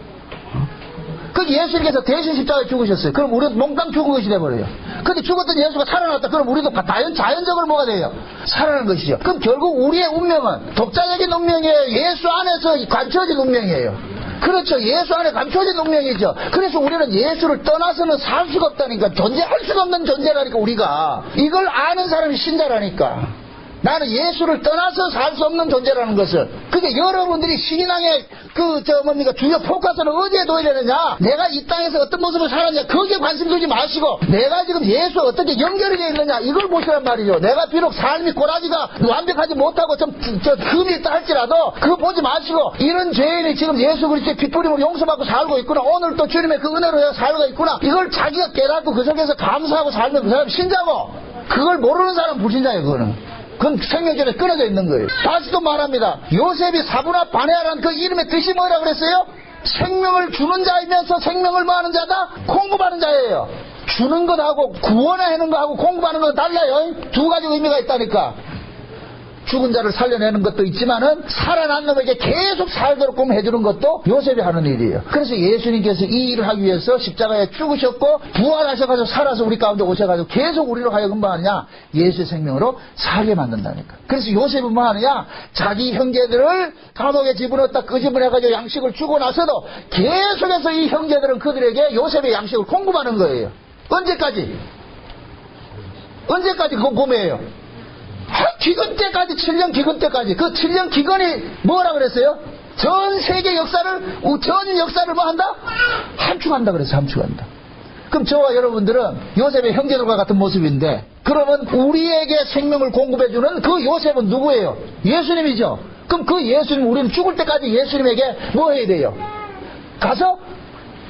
그 예수님께서 대신 십자가에 죽으셨어요. 그럼 우리도 몽땅 죽은 것이 돼버려요. 근데 죽었던 예수가 살아났다. 그럼 우리도 자연적으로 뭐가 돼요? 살아난 것이죠. 그럼 결국 우리의 운명은 독자적인 운명이에요. 예수 안에서 감춰진 운명이에요. 그렇죠. 예수 안에 감춰진 운명이죠. 그래서 우리는 예수를 떠나서는 살 수가 없다니까. 존재할 수가 없는 존재라니까. 우리가 이걸 아는 사람이 신자라니까. 나는 예수를 떠나서 살 수 없는 존재라는 것을. 그게 여러분들이 신앙의 주요 포커스는 어디에 둬야 되느냐? 내가 이 땅에서 어떤 모습을 살았냐? 거기에 관심 두지 마시고 내가 지금 예수와 어떻게 연결이 되어 있느냐? 이걸 보시란 말이죠. 내가 비록 삶이 꼬라지가 완벽하지 못하고 흠이 있다 할지라도 그거 보지 마시고 이런 죄인이 지금 예수 그리스도의 핏부림으로 용서받고 살고 있구나. 오늘 또 주님의 그 은혜로 살고 있구나. 이걸 자기가 깨닫고 그 속에서 감사하고 살면 그 사람 신자고, 그걸 모르는 사람은 불신자예요. 그건 생명줄에 끊어져 있는 거예요. 다시 또 말합니다. 요셉이 사부나 바네아라는 그 이름의 뜻이 뭐라 그랬어요? 생명을 주는 자이면서 생명을 뭐하는 자다? 공급하는 자예요. 주는 것하고 구원하는 것하고 공급하는 건 달라요. 두 가지 의미가 있다니까. 죽은 자를 살려내는 것도 있지만은 살아난 놈에게 계속 살도록 해주는 것도 요셉이 하는 일이에요. 그래서 예수님께서 이 일을 하기 위해서 십자가에 죽으셨고 부활하셔가지고 살아서 우리 가운데 오셔가지고 계속 우리로 하여금 뭐 하느냐? 예수의 생명으로 살게 만든다니까. 그래서 요셉은 뭐 하느냐? 자기 형제들을 감옥에 집어넣었다 끄집어내가지고 양식을 주고 나서도 계속해서 이 형제들은 그들에게 요셉의 양식을 공급하는 거예요. 언제까지 그거 고매예요. 기근 때까지, 7년 기근 때까지. 그 7년 기근이 뭐라 그랬어요? 전 세계 역사를, 전 역사를 뭐 한다? 함축한다 그랬어요. 함축한다. 그럼 저와 여러분들은 요셉의 형제들과 같은 모습인데, 그러면 우리에게 생명을 공급해주는 그 요셉은 누구예요? 예수님이죠. 그럼 그 예수님, 우리는 죽을 때까지 예수님에게 뭐 해야 돼요? 가서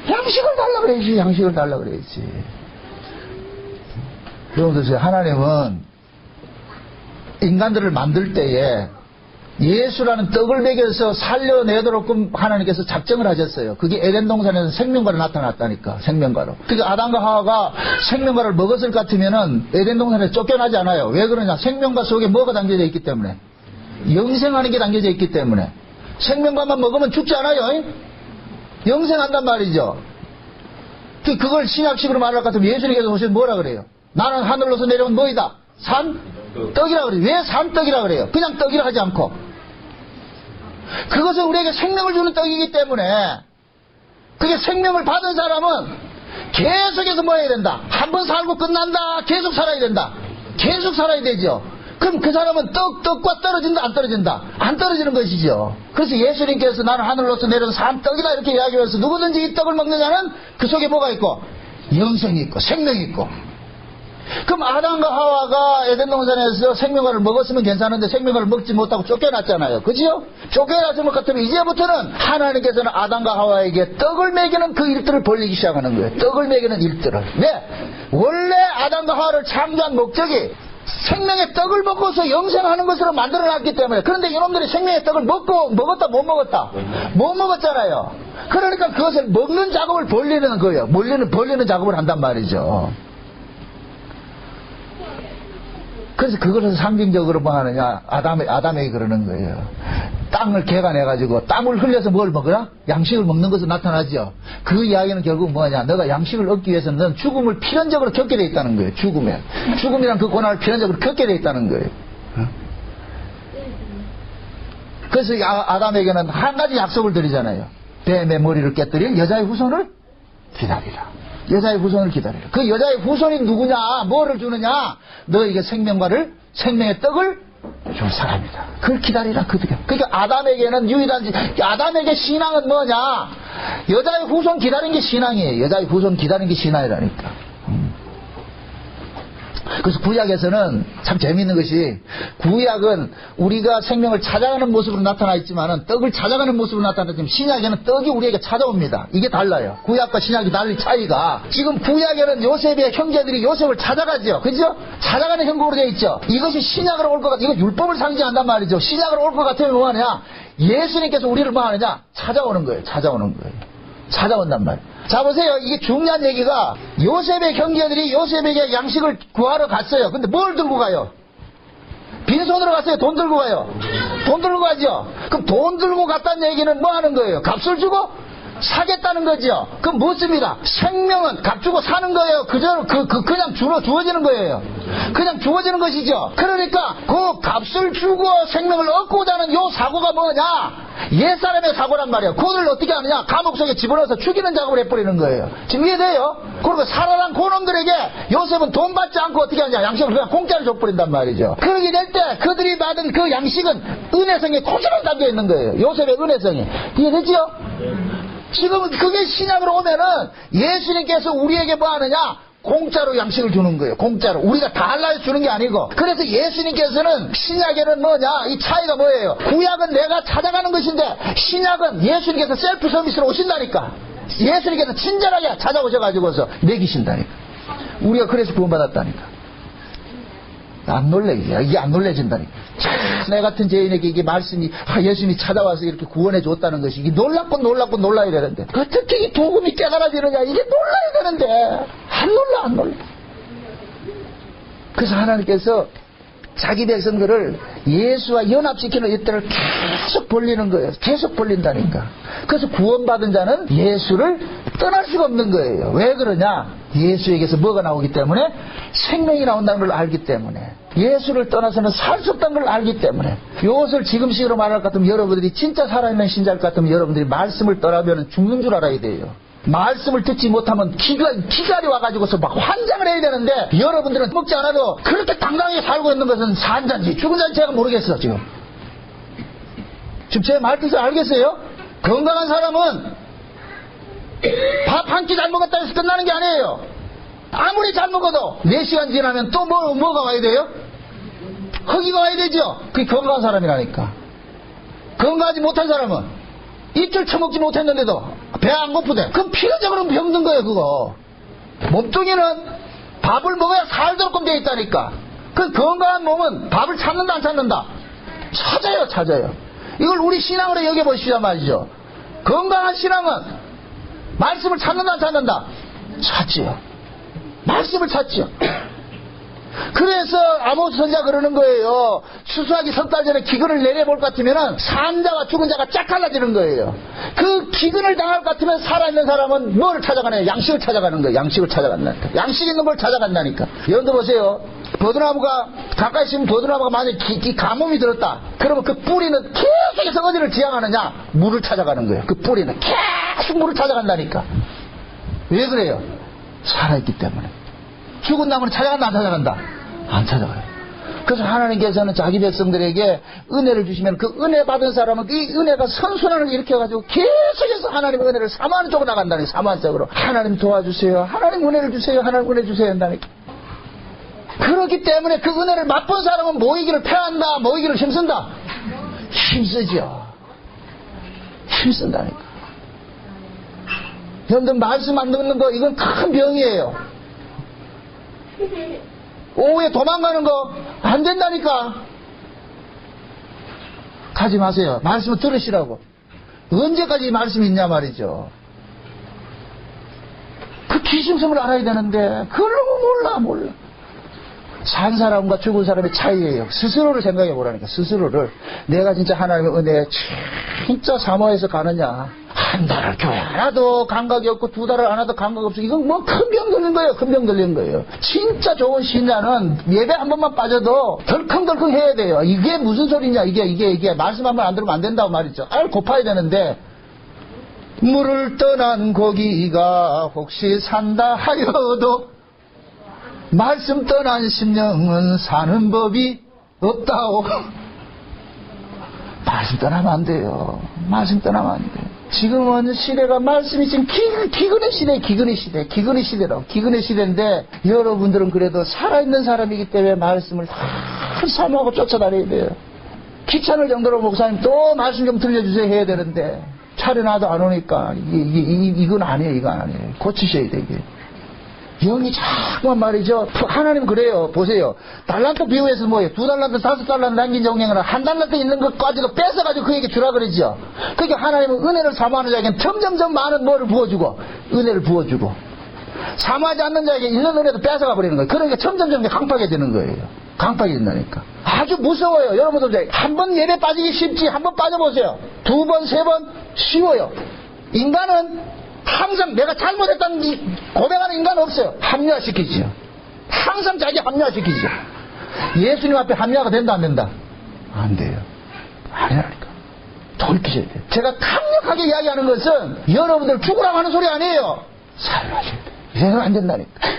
양식을 달라 그래야지. 양식을 달라 그래야지. 여러분들, 하나님은 인간들을 만들 때에 예수라는 떡을 먹여서 살려내도록 하나님께서 작정을 하셨어요. 그게 에덴 동산에서 생명과로 나타났다니까. 생명과로. 그러니까 아담과 하와가 생명과를 먹었을 것 같으면은 에덴 동산에 쫓겨나지 않아요. 왜 그러냐? 생명과 속에 뭐가 담겨져 있기 때문에. 영생하는 게 담겨져 있기 때문에. 생명과만 먹으면 죽지 않아요. 영생한단 말이죠. 그걸 신약식으로 말할 것 같으면 예수님께서 오시면 뭐라 그래요? 나는 하늘로서 내려온 뭐이다? 떡이라 그래요. 왜 산떡이라 그래요? 그냥 떡이라 하지 않고. 그것은 우리에게 생명을 주는 떡이기 때문에, 그게 생명을 받은 사람은 계속해서 뭐 해야 된다? 한 번 살고 끝난다? 계속 살아야 된다. 계속 살아야 되죠. 그럼 그 사람은 떡과 떨어진다? 안 떨어진다? 안 떨어지는 것이죠. 그래서 예수님께서 나는 하늘로서 내려온 산떡이다 이렇게 이야기하면서 누구든지 이 떡을 먹는 자는 그 속에 뭐가 있고? 영생이 있고 생명이 있고. 그럼 아담과 하와가 에덴 동산에서 생명과를 먹었으면 괜찮은데 생명과를 먹지 못하고 쫓겨났잖아요. 그죠? 쫓겨났을 것 같으면 이제부터는 하나님께서는 아담과 하와에게 떡을 먹이는 그 일들을 벌리기 시작하는 거예요. 떡을 먹이는 일들을. 왜? 원래 아담과 하와를 창조한 목적이 생명의 떡을 먹고서 영생하는 것으로 만들어놨기 때문에. 그런데 이놈들이 생명의 떡을 먹었다 못 먹었다? 못 먹었잖아요. 그러니까 그것을 먹는 작업을 벌리는 거예요. 벌리는 작업을 한단 말이죠. 그래서 그것을 상징적으로 뭐 하느냐, 아담에게 그러는 거예요. 땅을 개간해가지고 땀을 흘려서 뭘 먹어라? 양식을 먹는 것으로 나타나죠. 그 이야기는 결국 뭐냐, 너가 양식을 얻기 위해서는 넌 죽음을 필연적으로 겪게 돼 있다는 거예요. 죽음이란 그 고난을 필연적으로 겪게 돼 있다는 거예요. 그래서 아담에게는 한 가지 약속을 드리잖아요. 뱀의 머리를 깨뜨릴 여자의 후손을 기다리라. 여자의 후손을 기다리라. 그 여자의 후손이 누구냐? 뭐를 주느냐? 너에게 생명의 떡을 줄 사람이다. 그걸 기다리라. 그러니까 아담에게는 아담에게 신앙은 뭐냐? 여자의 후손 기다리는 게 신앙이에요. 여자의 후손 기다리는 게 신앙이라니까. 그래서 구약에서는 참 재미있는 것이, 구약은 우리가 생명을 찾아가는 모습으로 나타나 있지만은, 떡을 찾아가는 모습으로 나타나지만, 신약에는 떡이 우리에게 찾아옵니다. 이게 달라요. 구약과 신약이 달리 차이가, 지금 구약에는 요셉의 형제들이 요셉을 찾아가죠. 그죠? 찾아가는 형국으로 되어 있죠. 이것이 신약으로 올 것 같아. 이거 율법을 상징한단 말이죠. 신약으로 올 것 같으면 뭐 하느냐? 예수님께서 우리를 뭐 하느냐? 찾아오는 거예요. 찾아온단 말이에요. 자, 보세요. 이게 중요한 얘기가, 요셉의 형제들이 요셉에게 양식을 구하러 갔어요. 근데 뭘 들고 가요? 빈손으로 갔어요? 돈 들고 가요? 돈 들고 가죠? 그럼 돈 들고 갔다는 얘기는 뭐 하는 거예요? 값을 주고 사겠다는 거죠? 그럼 묻습니다. 생명은 값 주고 사는 거예요? 그냥 주어지는 거예요? 그냥 주어지는 것이죠? 그러니까 그 값을 주고 생명을 얻고자 하는 요 사고가 뭐냐? 옛사람의 사고란 말이에요. 그걸 어떻게 하느냐? 감옥 속에 집어넣어서 죽이는 작업을 해버리는 거예요. 지금 이해돼요? 그리고 살아난 고놈들에게 요셉은 돈 받지 않고 어떻게 하냐? 양식을 그냥 공짜로 줘버린단 말이죠. 그러게 될 때 그들이 받은 그 양식은 은혜성이 고스란히 담겨 있는 거예요. 요셉의 은혜성이. 이해되죠? 지금 그게 신약으로 오면은 예수님께서 우리에게 뭐 하느냐? 공짜로 양식을 주는 거예요. 공짜로. 우리가 달라서 주는 게 아니고. 그래서 예수님께서는, 신약에는 뭐냐? 이 차이가 뭐예요? 구약은 내가 찾아가는 것인데, 신약은 예수님께서 셀프 서비스로 오신다니까. 예수님께서 친절하게 찾아오셔가지고서 먹이신다니까. 우리가 그래서 구원받았다니까. 안 놀래요. 이게 안 놀래진다니까. 참, 내 같은 죄인에게 이게 말씀이, 예수님이 찾아와서 이렇게 구원해 줬다는 것이, 이게 놀랍고 놀라야 되는데, 어떻게 이 복음이 깨달아지느냐, 이게 놀라야 되는데, 안 놀라. 그래서 하나님께서 자기 백성들을 예수와 연합시키는 이때를 계속 벌리는 거예요. 계속 벌린다니까. 그래서 구원받은 자는 예수를 떠날 수가 없는 거예요. 왜 그러냐? 예수에게서 뭐가 나오기 때문에? 생명이 나온다는 걸 알기 때문에. 예수를 떠나서는 살 수 없다는 걸 알기 때문에. 이것을 지금식으로 말할 것 같으면, 여러분들이 진짜 살아있는 신자일 것 같으면 여러분들이 말씀을 떠나면 죽는 줄 알아야 돼요. 말씀을 듣지 못하면 기갈이 와가지고서 막 환장을 해야 되는데, 여러분들은 먹지 않아도 그렇게 당당하게 살고 있는 것은 산잔지 죽은 잔지 제가 모르겠어. 지금 제 말뜻을 알겠어요? 건강한 사람은 밥 한 끼 잘 먹었다 해서 끝나는 게 아니에요. 아무리 잘 먹어도 4시간 지나면 또 뭐가 와야 돼요? 허기가 와야 되죠. 그게 건강한 사람이라니까. 건강하지 못한 사람은 이틀 처먹지 못했는데도 배 안 고프대. 그럼 필연적으로 병든 거예요. 그거 몸뚱이는 밥을 먹어야 살도록 되어 있다니까. 그 건강한 몸은 밥을 찾는다 안 찾는다? 찾아요. 이걸 우리 신앙으로 여겨보시란 말이죠. 건강한 신앙은 말씀을 찾는다 안 찾는다? 찾지요. 말씀을 찾지요. 그래서 아모스 선지자가 그러는 거예요. 추수하기 석 달 전에 기근을 내려볼 것 같으면 산 자와 죽은 자가 쫙 갈라지는 거예요. 그 기근을 당할 것 같으면 살아있는 사람은 뭐를 찾아가나요? 양식을 찾아가는 거예요. 양식을 찾아간다니까. 양식 있는 걸 찾아간다니까. 여러분들 보세요. 버드나무가 가까이 있으면 버드나무가 만약에 가뭄이 들었다. 그러면 그 뿌리는 계속해서 어디를 지향하느냐? 물을 찾아가는 거예요. 그 뿌리는 계속 물을 찾아간다니까. 왜 그래요? 살아있기 때문에. 죽은 나무는 찾아간다 안 찾아간다? 안 찾아가요. 그래서 하나님께서는 자기 백성들에게 은혜를 주시면 그 은혜 받은 사람은 이 은혜가 선순환을 일으켜가지고 계속해서 하나님의 은혜를 사모하는 쪽으로 나간다니. 사모하는 쪽으로. 하나님 도와주세요. 하나님 은혜를 주세요. 하나님 은혜 주세요 한다니까. 그렇기 때문에 그 은혜를 맛본 사람은 모이기를 패한다, 모이기를 힘쓴다. 힘쓰죠. 힘쓴다니까. 여러분들 말씀 안 듣는 거 이건 큰 병이에요. 오후에 도망가는 거 안 된다니까. 가지 마세요. 말씀을 들으시라고. 언제까지 말씀이 있냐 말이죠. 그 기심성을 알아야 되는데 그러고 몰라. 산 사람과 죽은 사람의 차이예요. 스스로를 생각해 보라니까. 스스로를. 내가 진짜 하나님의 은혜에 진짜 사모해서 가느냐. 한 달을 교회 하나도 감각이 없고 2달을 하나도 감각 없어. 이건 뭐 큰 병 들린 거예요. 큰 병 들린 거예요. 진짜 좋은 신자는 예배 한 번만 빠져도 덜컹덜컹 해야 돼요. 이게 무슨 소리냐. 이게 말씀 한 번 안 들으면 안 된다고 말이죠. 고파야 되는데 물을 떠난 고기가 혹시 산다 하여도 말씀 떠난 심령은 사는 법이 없다오. 말씀 떠나면 안 돼요. 말씀 떠나면 안 돼요. 지금은 시대가 말씀이 지금 기근의 시대인데 여러분들은 그래도 살아있는 사람이기 때문에 말씀을 다 사모하고 쫓아다녀야 돼요. 귀찮을 정도로 목사님 또 말씀 좀 들려주세요 해야 되는데 차려놔도 안 오니까 이건 아니에요. 고치셔야 돼. 이게 영이 자꾸만 말이죠. 하나님 그래요. 보세요. 달란트 비유에서 뭐예요? 2달란트 5달란트 남긴 정령은 1달란트 있는 것까지도 뺏어가지고 그에게 주라 그러죠. 그러니까 하나님은 은혜를 사모하는 자에게는 점점점 많은 뭐를 부어주고 은혜를 부어주고 사모하지 않는 자에게 있는 은혜도 뺏어가 버리는 거예요. 그러니까 점점점 강팍해 되는 거예요. 강팍이 된다니까. 아주 무서워요. 여러분들 한 번 예배 빠지기 쉽지. 한 번 빠져보세요. 2번 3번 쉬워요. 인간은 항상 내가 잘못했다는 고백하는 인간은 없어요. 합리화시키죠. 항상 자기 합리화시키죠. 예수님 앞에 합리화가 된다 안 된다? 안 돼요. 아니라니까. 돌이키셔야 돼요. 제가 강력하게 이야기하는 것은 여러분들 죽으라고 하는 소리 아니에요. 살아가셔야 돼요. 이래서 안 된다니까.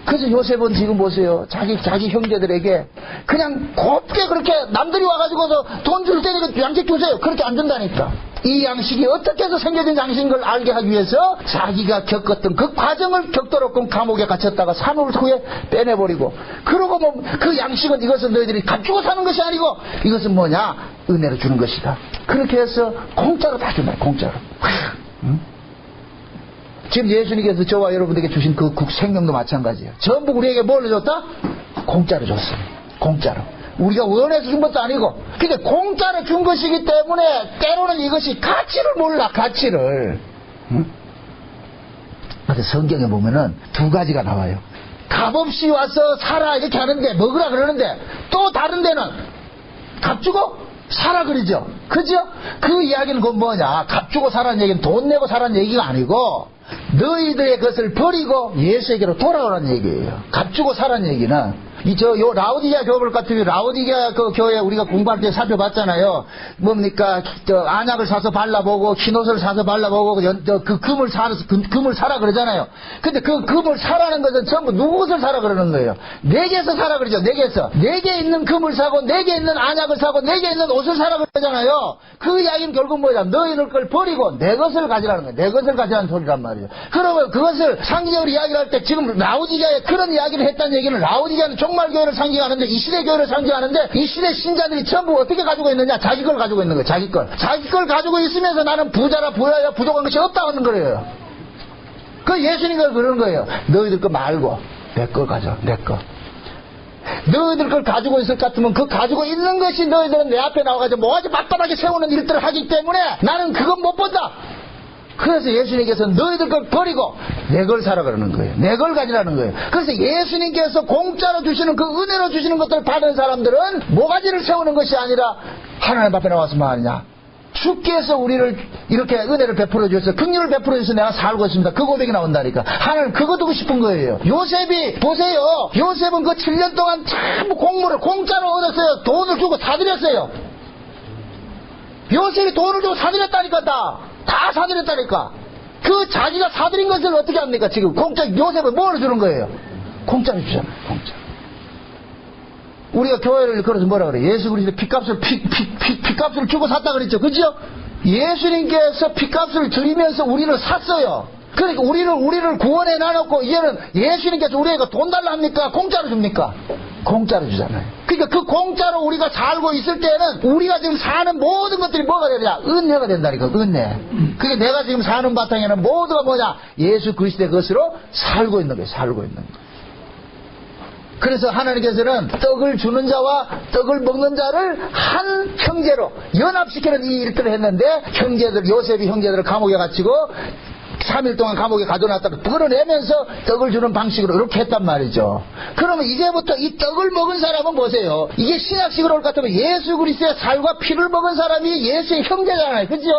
그래서 요셉은 지금 보세요. 자기 형제들에게 그냥 곱게 그렇게 남들이 와가지고서 돈 줄 때니까 양식 주세요. 그렇게 안 준다니까. 이 양식이 어떻게 해서 생겨진 양식인 걸 알게 하기 위해서 자기가 겪었던 그 과정을 겪도록 감옥에 갇혔다가 3일 후에 빼내버리고 그러고 뭐 그 양식은 이것은 너희들이 값주고 사는 것이 아니고 이것은 뭐냐? 은혜로 주는 것이다. 그렇게 해서 공짜로 다 준다. 공짜로. 응? 지금 예수님께서 저와 여러분에게 주신 그 생명도 마찬가지예요. 전부 우리에게 뭘 줬다? 공짜로 줬어요. 공짜로. 우리가 원해서 준 것도 아니고. 근데 공짜로 준 것이기 때문에 때로는 이것이 가치를 몰라. 가치를. 응? 근데 성경에 보면은 2가지가 나와요. 값없이 와서 사라 이렇게 하는데 먹으라 그러는데 또 다른 데는 값 주고 사라 그러죠. 그죠? 그 이야기는 그건 뭐냐? 값 주고 사라는 얘기는 돈 내고 사라는 얘기가 아니고 너희들의 것을 버리고 예수에게로 돌아오라는 얘기예요. 값 주고 사라는 얘기는 요 라오디게아 교회를 같은 라오디게아 그 교회 우리가 공부할 때 살펴봤잖아요. 뭡니까? 안약을 사서 발라보고 흰옷을 사서 발라보고 그 금을 사라 그러잖아요. 근데 그 금을 사라는 것은 전부 누구를 사라 그러는 거예요. 내게서 사라 그러죠. 내게 있는 금을 사고 내게 있는 안약을 사고 내게 있는 옷을 사라 그러잖아요. 그 이야기는 결국 뭐냐? 너희들 걸 버리고 내 것을 가지라는 거예요. 내 것을 가지라는 소리란 말이에요. 그러면 그것을 상징적으로 이야기를 할 때 지금 라오디게아에 그런 이야기를 했다는 얘기는 라오디게아는 종말교회를 상징하는데 이 시대 교회를 상징하는데 이 시대 신자들이 전부 어떻게 가지고 있느냐? 자기 걸 가지고 있는 거예요. 자기 걸 가지고 있으면서 나는 부자라 부여야 부족한 것이 없다고 하는 거예요. 그 예수님이 그러는 거예요. 너희들 거 말고 내 걸 가져. 내 거. 너희들 걸 가지고 있을 것 같으면 그 가지고 있는 것이 너희들은 내 앞에 나와가지고 뭐가지 맞바닥에 세우는 일들을 하기 때문에 나는 그건 못 본다. 그래서 예수님께서 너희들 걸 버리고 내 걸 사라 그러는 거예요. 내 걸 가지라는 거예요. 그래서 예수님께서 공짜로 주시는 그 은혜로 주시는 것들을 받은 사람들은 모가지를 세우는 것이 아니라 하나님 앞에 나와서 말하냐. 주께서 우리를 이렇게 은혜를 베풀어 주셔서 긍휼을 베풀어 주셔서 내가 살고 있습니다. 그 고백이 나온다니까. 하나님 그거 두고 싶은 거예요. 요셉이 보세요. 요셉은 그 7년 동안 전부 공물을 공짜로 얻었어요. 돈을 주고 사들였어요. 요셉이 돈을 주고 사들였다니까 다 사들였다니까. 그 자기가 사들인 것을 어떻게 합니까? 지금 공짜 요셉은 뭘 주는 거예요? 공짜로 주잖아요. 공짜. 우리가 교회를 걸어서 뭐라 그래? 예수 그리스도 피값을 주고 샀다 그랬죠. 그죠? 예수님께서 피값을 드리면서 우리를 샀어요. 그러니까 우리를 구원해 놔놓고 이제는 예수님께서 우리에게 돈 달라 합니까? 공짜로 줍니까? 공짜로 주잖아요. 그러니까 그 공짜로 우리가 살고 있을 때는 우리가 지금 사는 모든 것들이 뭐가 되냐? 은혜가 된다니까. 은혜. 그게 내가 지금 사는 바탕에는 모두가 뭐냐? 예수 그리스도의 것으로 살고 있는 거예요. 살고 있는 거예요. 그래서 하나님께서는 떡을 주는 자와 떡을 먹는 자를 한 형제로 연합시키는 이 일들을 했는데, 형제들, 요셉이 형제들을 감옥에 갇히고 3일 동안 감옥에 가둬놨다가 끌어내면서 떡을 주는 방식으로 이렇게 했단 말이죠. 그러면 이제부터 이 떡을 먹은 사람은 뭐세요? 이게 신약식으로 올 것 같으면 예수 그리스도의 살과 피를 먹은 사람이 예수의 형제잖아요. 그죠?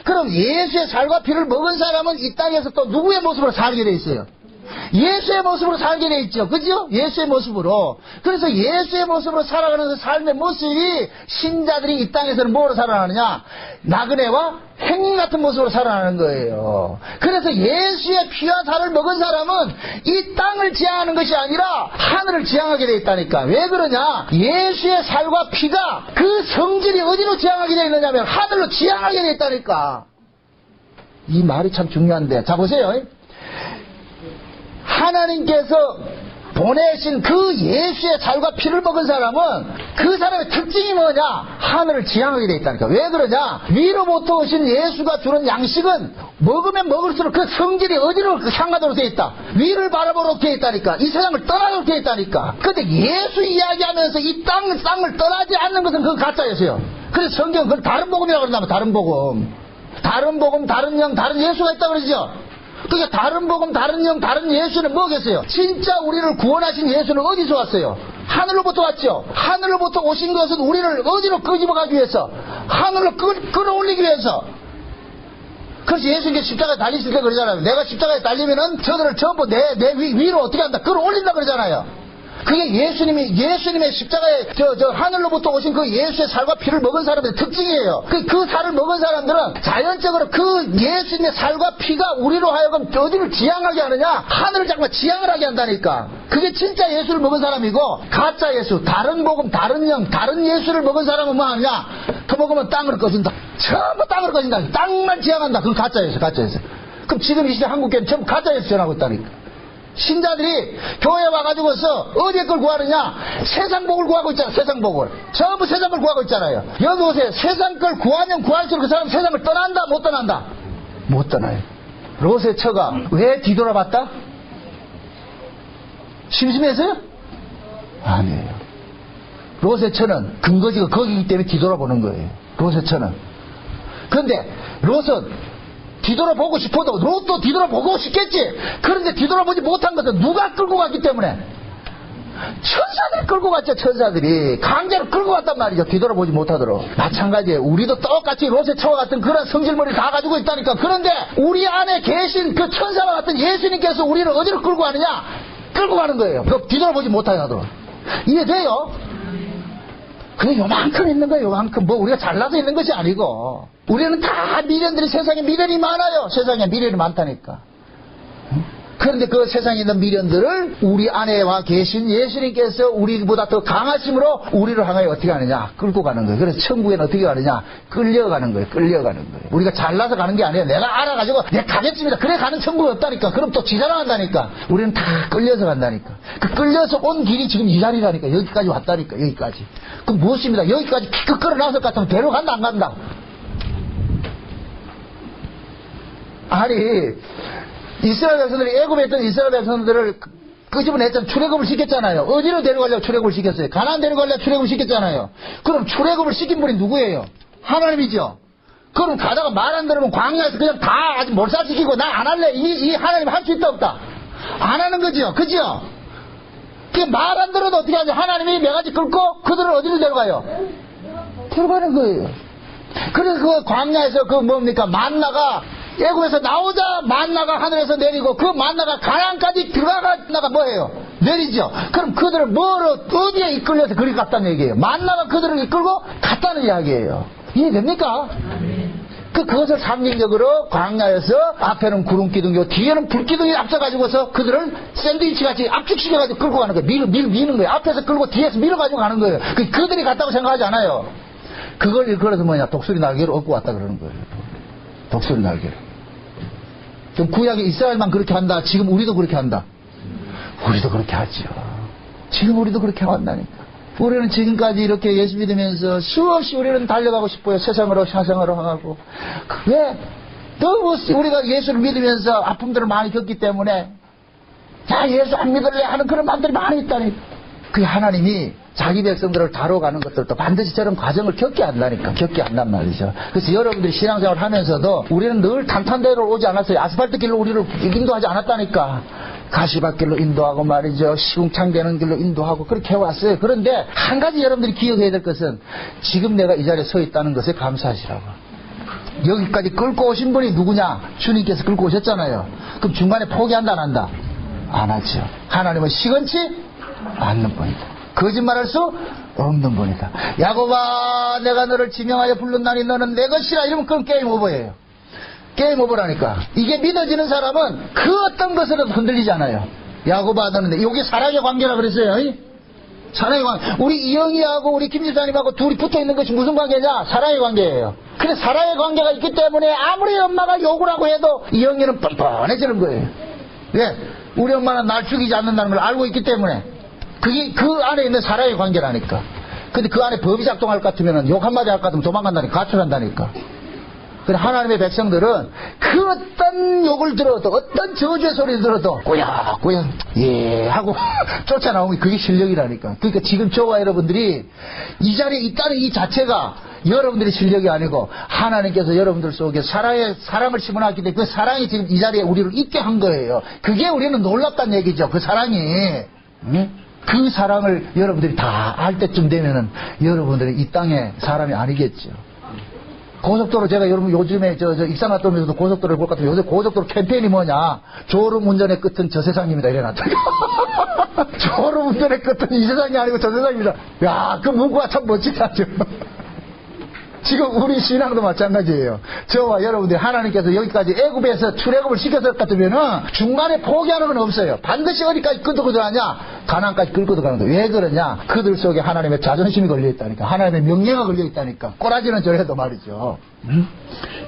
그럼 예수의 살과 피를 먹은 사람은 이 땅에서 또 누구의 모습으로 살게 돼 있어요? 예수의 모습으로 살게 돼 있죠. 그죠? 예수의 모습으로. 그래서 예수의 모습으로 살아가는 삶의 모습이 신자들이 이 땅에서는 뭐로 살아가느냐? 나그네와 행인 같은 모습으로 살아가는 거예요. 그래서 예수의 피와 살을 먹은 사람은 이 땅을 지향하는 것이 아니라 하늘을 지향하게 돼 있다니까. 왜 그러냐? 예수의 살과 피가 그 성질이 어디로 지향하게 돼 있느냐면 하늘로 지향하게 돼 있다니까. 이 말이 참 중요한데. 자, 보세요. 하나님께서 보내신 그 예수의 살과 피를 먹은 사람은 그 사람의 특징이 뭐냐? 하늘을 지향하게 돼 있다니까. 왜 그러냐? 위로부터 오신 예수가 주는 양식은 먹으면 먹을수록 그 성질이 어디로 향하도록 돼 있다. 위를 바라보도록 돼 있다니까. 이 세상을 떠나도록 돼 있다니까. 근데 예수 이야기하면서 이 땅을 떠나지 않는 것은 그건 가짜예수요. 그래서 성경은 그걸 다른 복음이라고 그런다면 다른 복음. 다른 복음, 다른 영, 다른 예수가 있다고 그러죠. 그러니까 다른 복음, 다른 영, 다른 예수는 뭐겠어요? 진짜 우리를 구원하신 예수는 어디서 왔어요? 하늘로부터 왔죠. 하늘로부터 오신 것은 우리를 어디로 끄집어가기 위해서? 하늘로 끌어올리기 위해서. 그래서 예수님께 십자가에 달리실 때 그러잖아요. 내가 십자가에 달리면은 저들을 전부 내 위로 어떻게 한다? 끌어올린다 그러잖아요. 그게 예수님의 십자가에 하늘로부터 오신 그 예수의 살과 피를 먹은 사람의 특징이에요. 그 살을 먹은 사람들은 자연적으로 그 예수님의 살과 피가 우리로 하여금 어디를 지향하게 하느냐? 하늘을 잠깐 지향을 하게 한다니까. 그게 진짜 예수를 먹은 사람이고, 가짜 예수, 다른 복음, 다른 영, 다른 예수를 먹은 사람은 뭐 하느냐? 더 먹으면 땅을 꺼진다. 전부 땅을 꺼진다. 땅만 지향한다. 그건 가짜 예수, 가짜 예수. 그럼 지금 이 시대 한국교회는 전부 가짜 예수 전하고 있다니까. 신자들이 교회에 와가지고서 어디에 걸 구하느냐? 세상 복을 구하고 있잖아. 세상 복을 전부 세상을 구하고 있잖아요. 여기 오세요. 세상 걸 구하면 구할수록 그 사람 세상을 떠난다 못 떠난다? 못 떠나요. 롯의 처가 왜 뒤돌아봤다? 심심해서요? 아니에요. 롯의 처는 근거지가 거기이기 때문에 뒤돌아보는 거예요. 롯의 처는. 그런데 롯은 뒤돌아보고 싶어도 롯도 뒤돌아보고 싶겠지. 그런데 뒤돌아보지 못한 것은 누가 끌고 갔기 때문에? 천사들이 끌고 갔죠. 천사들이 강제로 끌고 갔단 말이죠. 뒤돌아보지 못하도록. 마찬가지예요. 우리도 똑같이 롯의 처와 같은 그런 성질머리를 다 가지고 있다니까. 그런데 우리 안에 계신 그 천사와 같은 예수님께서 우리를 어디로 끌고 가느냐? 끌고 가는 거예요. 뒤돌아보지 못하도록. 이해돼요? 그게 요만큼 있는 거예요. 요만큼. 뭐 우리가 잘나서 있는 것이 아니고, 우리는 다 미련들이, 세상에 미련이 많아요. 세상에 미련이 많다니까. 그런데 그 세상에 있는 미련들을 우리 안에 와 계신 예수님께서 우리보다 더 강하심으로 우리를 향하여 어떻게 하느냐? 끌고 가는 거예요. 그래서 천국에는 어떻게 가느냐? 끌려가는 거예요. 끌려가는 거예요. 우리가 잘나서 가는 게 아니에요. 내가 알아가지고 내가 가겠습니다. 그래 가는 천국이 없다니까. 그럼 또 지자랑한다니까. 우리는 다 끌려서 간다니까. 그 끌려서 온 길이 지금 이 자리라니까. 여기까지 왔다니까. 여기까지. 그럼 무엇입니다? 여기까지 피크 끌어나왔을 것 같으면 데려간다 안 간다? 아니, 이스라엘 백성들이 애굽에 있던 이스라엘 백성들을 끄집어냈잖아요. 출애굽을 시켰잖아요. 어디로 데려가려고 출애굽을 시켰어요? 가나안 데려가려고 출애굽을 시켰잖아요. 그럼 출애굽을 시킨 분이 누구예요? 하나님이죠. 그럼 가다가 말 안 들으면 광야에서 그냥 다 아주 몰살시키고 나 안 할래. 이 하나님 할 수 있다 없다? 안 하는 거죠. 그죠? 그 말 안 들어도 어떻게 하냐? 하나님이 매가지 끌고 그들을 어디로 데려가요? 데려가는 거예요. 그래서 그 광야에서 그 뭡니까? 만나가 애굽에서 나오자 만나가 하늘에서 내리고 그 만나가 가나안까지 들어가다가 뭐예요? 내리죠. 그럼 그들을 뭐로 어디에 이끌려서 그리 갔다는 얘기예요. 만나가 그들을 이끌고 갔다는 이야기예요. 이해됩니까? 그것을 상징적으로 광야에서 앞에는 구름기둥이고 뒤에는 불기둥이 앞서가지고서 그들을 샌드위치같이 압축시켜가지고 끌고 가는 거예요. 미는 거예요. 앞에서 끌고 뒤에서 밀어가지고 가는 거예요. 그들이 갔다고 생각하지 않아요. 그걸 일컬어서 뭐냐? 독수리 날개로 얻고 왔다 그러는 거예요. 독수리 날개로. 좀 구약의 이스라엘만 그렇게 한다. 지금 우리도 그렇게 한다. 우리도 그렇게 하죠. 지금 우리도 그렇게 해왔다니까. 우리는 지금까지 이렇게 예수 믿으면서 수없이 우리는 달려가고 싶어요. 세상으로 향하고. 왜? 너무 우리가 예수를 믿으면서 아픔들을 많이 겪기 때문에 자, 예수 안 믿을래 하는 그런 마음들이 많이 있다니. 그 하나님이 자기 백성들을 다뤄가는 것들도 반드시 저런 과정을 겪게 한다니까. 겪게 한단 말이죠. 그래서 여러분들이 신앙생활 하면서도 우리는 늘 탄탄대로 오지 않았어요. 아스팔트 길로 우리를 인도하지 않았다니까. 가시밭길로 인도하고 말이죠. 시궁창되는 길로 인도하고 그렇게 해왔어요. 그런데 한 가지 여러분들이 기억해야 될 것은 지금 내가 이 자리에 서 있다는 것에 감사하시라고. 여기까지 끌고 오신 분이 누구냐? 주님께서 끌고 오셨잖아요. 그럼 중간에 포기한다 안 한다? 안 하죠. 하나님은 시건치 않는 분이다. 거짓말할 수 없는 분이다. 야곱아, 내가 너를 지명하여 불렀나니 너는 내 것이라. 이러면 그건 게임 오버예요. 게임 오버라니까. 이게 믿어지는 사람은 그 어떤 것으로도 흔들리지 않아요. 야곱아, 너는 이게 사랑의 관계라 그랬어요. 사랑의 관계. 우리 이영희하고 우리 김 집사님하고 둘이 붙어있는 것이 무슨 관계냐? 사랑의 관계예요. 그래, 사랑의 관계가 있기 때문에 아무리 엄마가 욕을 하고 해도 이영희는 뻔뻔해지는 거예요. 왜? 우리 엄마는 날 죽이지 않는다는 걸 알고 있기 때문에. 그게 그 안에 있는 사랑의 관계라니까. 근데 그 안에 법이 작동할 것 같으면 욕 한마디 할 것 같으면 도망간다니까. 가출한다니까. 그래, 하나님의 백성들은 그 어떤 욕을 들어도 어떤 저주의 소리를 들어도 꼬야꼬야 예 하고 쫓아나오면 그게 실력이라니까. 그러니까 지금 저와 여러분들이 이 자리에 있다는 이 자체가 여러분들의 실력이 아니고 하나님께서 여러분들 속에 사랑을 심어놨기 때문에 그 사랑이 지금 이 자리에 우리를 있게 한 거예요. 그게 우리는 놀랍다는 얘기죠. 그 사랑이. 응? 그 사랑을 여러분들이 다 알 때쯤 되면은 여러분들이 이 땅의 사람이 아니겠죠. 고속도로 제가 여러분 요즘에 익산화도면서도 고속도로를 볼 것 같으면 요새 고속도로 캠페인이 뭐냐? 졸음 운전의 끝은 저 세상입니다. 이래놨다. 졸음 운전의 끝은 이 세상이 아니고 저 세상입니다. 야, 그 문구가 참 멋지다. 지금 우리 신앙도 마찬가지예요. 저와 여러분들이 하나님께서 여기까지 애굽에서 출애굽을 시켰을 것 같으면은 중간에 포기하는 건 없어요. 반드시 어디까지 끌고 들어가냐? 가나안까지 끌고 들어가는 거예요. 왜 그러냐? 그들 속에 하나님의 자존심이 걸려있다니까. 하나님의 명예가 걸려있다니까. 꼬라지는 저래도 말이죠.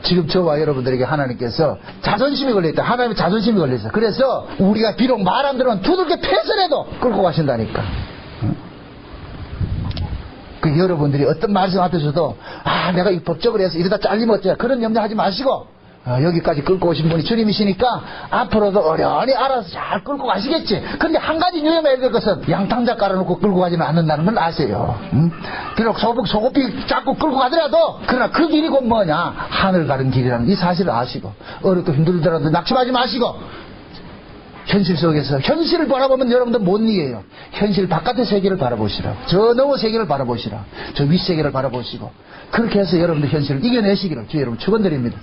지금 저와 여러분들에게 하나님께서 자존심이 걸려있다. 하나님의 자존심이 걸려있어. 그래서 우리가 비록 말 안 들으면 두들겨 패서라도 끌고 가신다니까. 그 여러분들이 어떤 말씀 앞에서도 내가 이 법적으로 해서 이러다 잘리면 어쩌냐 그런 염려하지 마시고 여기까지 끌고 오신 분이 주님이시니까 앞으로도 어련히 알아서 잘 끌고 가시겠지. 근데 한 가지 유념해야 될 것은 양탕자 깔아놓고 끌고 가지는 않는다는 걸 아세요. 비록 소고피 잡고 끌고 가더라도 그러나 그 길이 곧 뭐냐? 하늘 가는 길이라는 이 사실을 아시고 어렵고 힘들더라도 낙심하지 마시고 현실 속에서 현실을 바라보면 여러분들 못 이겨요. 현실 바깥의 세계를 바라보시라. 저 너머 세계를 바라보시라. 저 윗세계를 바라보시고 그렇게 해서 여러분들 현실을 이겨내시기를 주의 여러분 축원드립니다.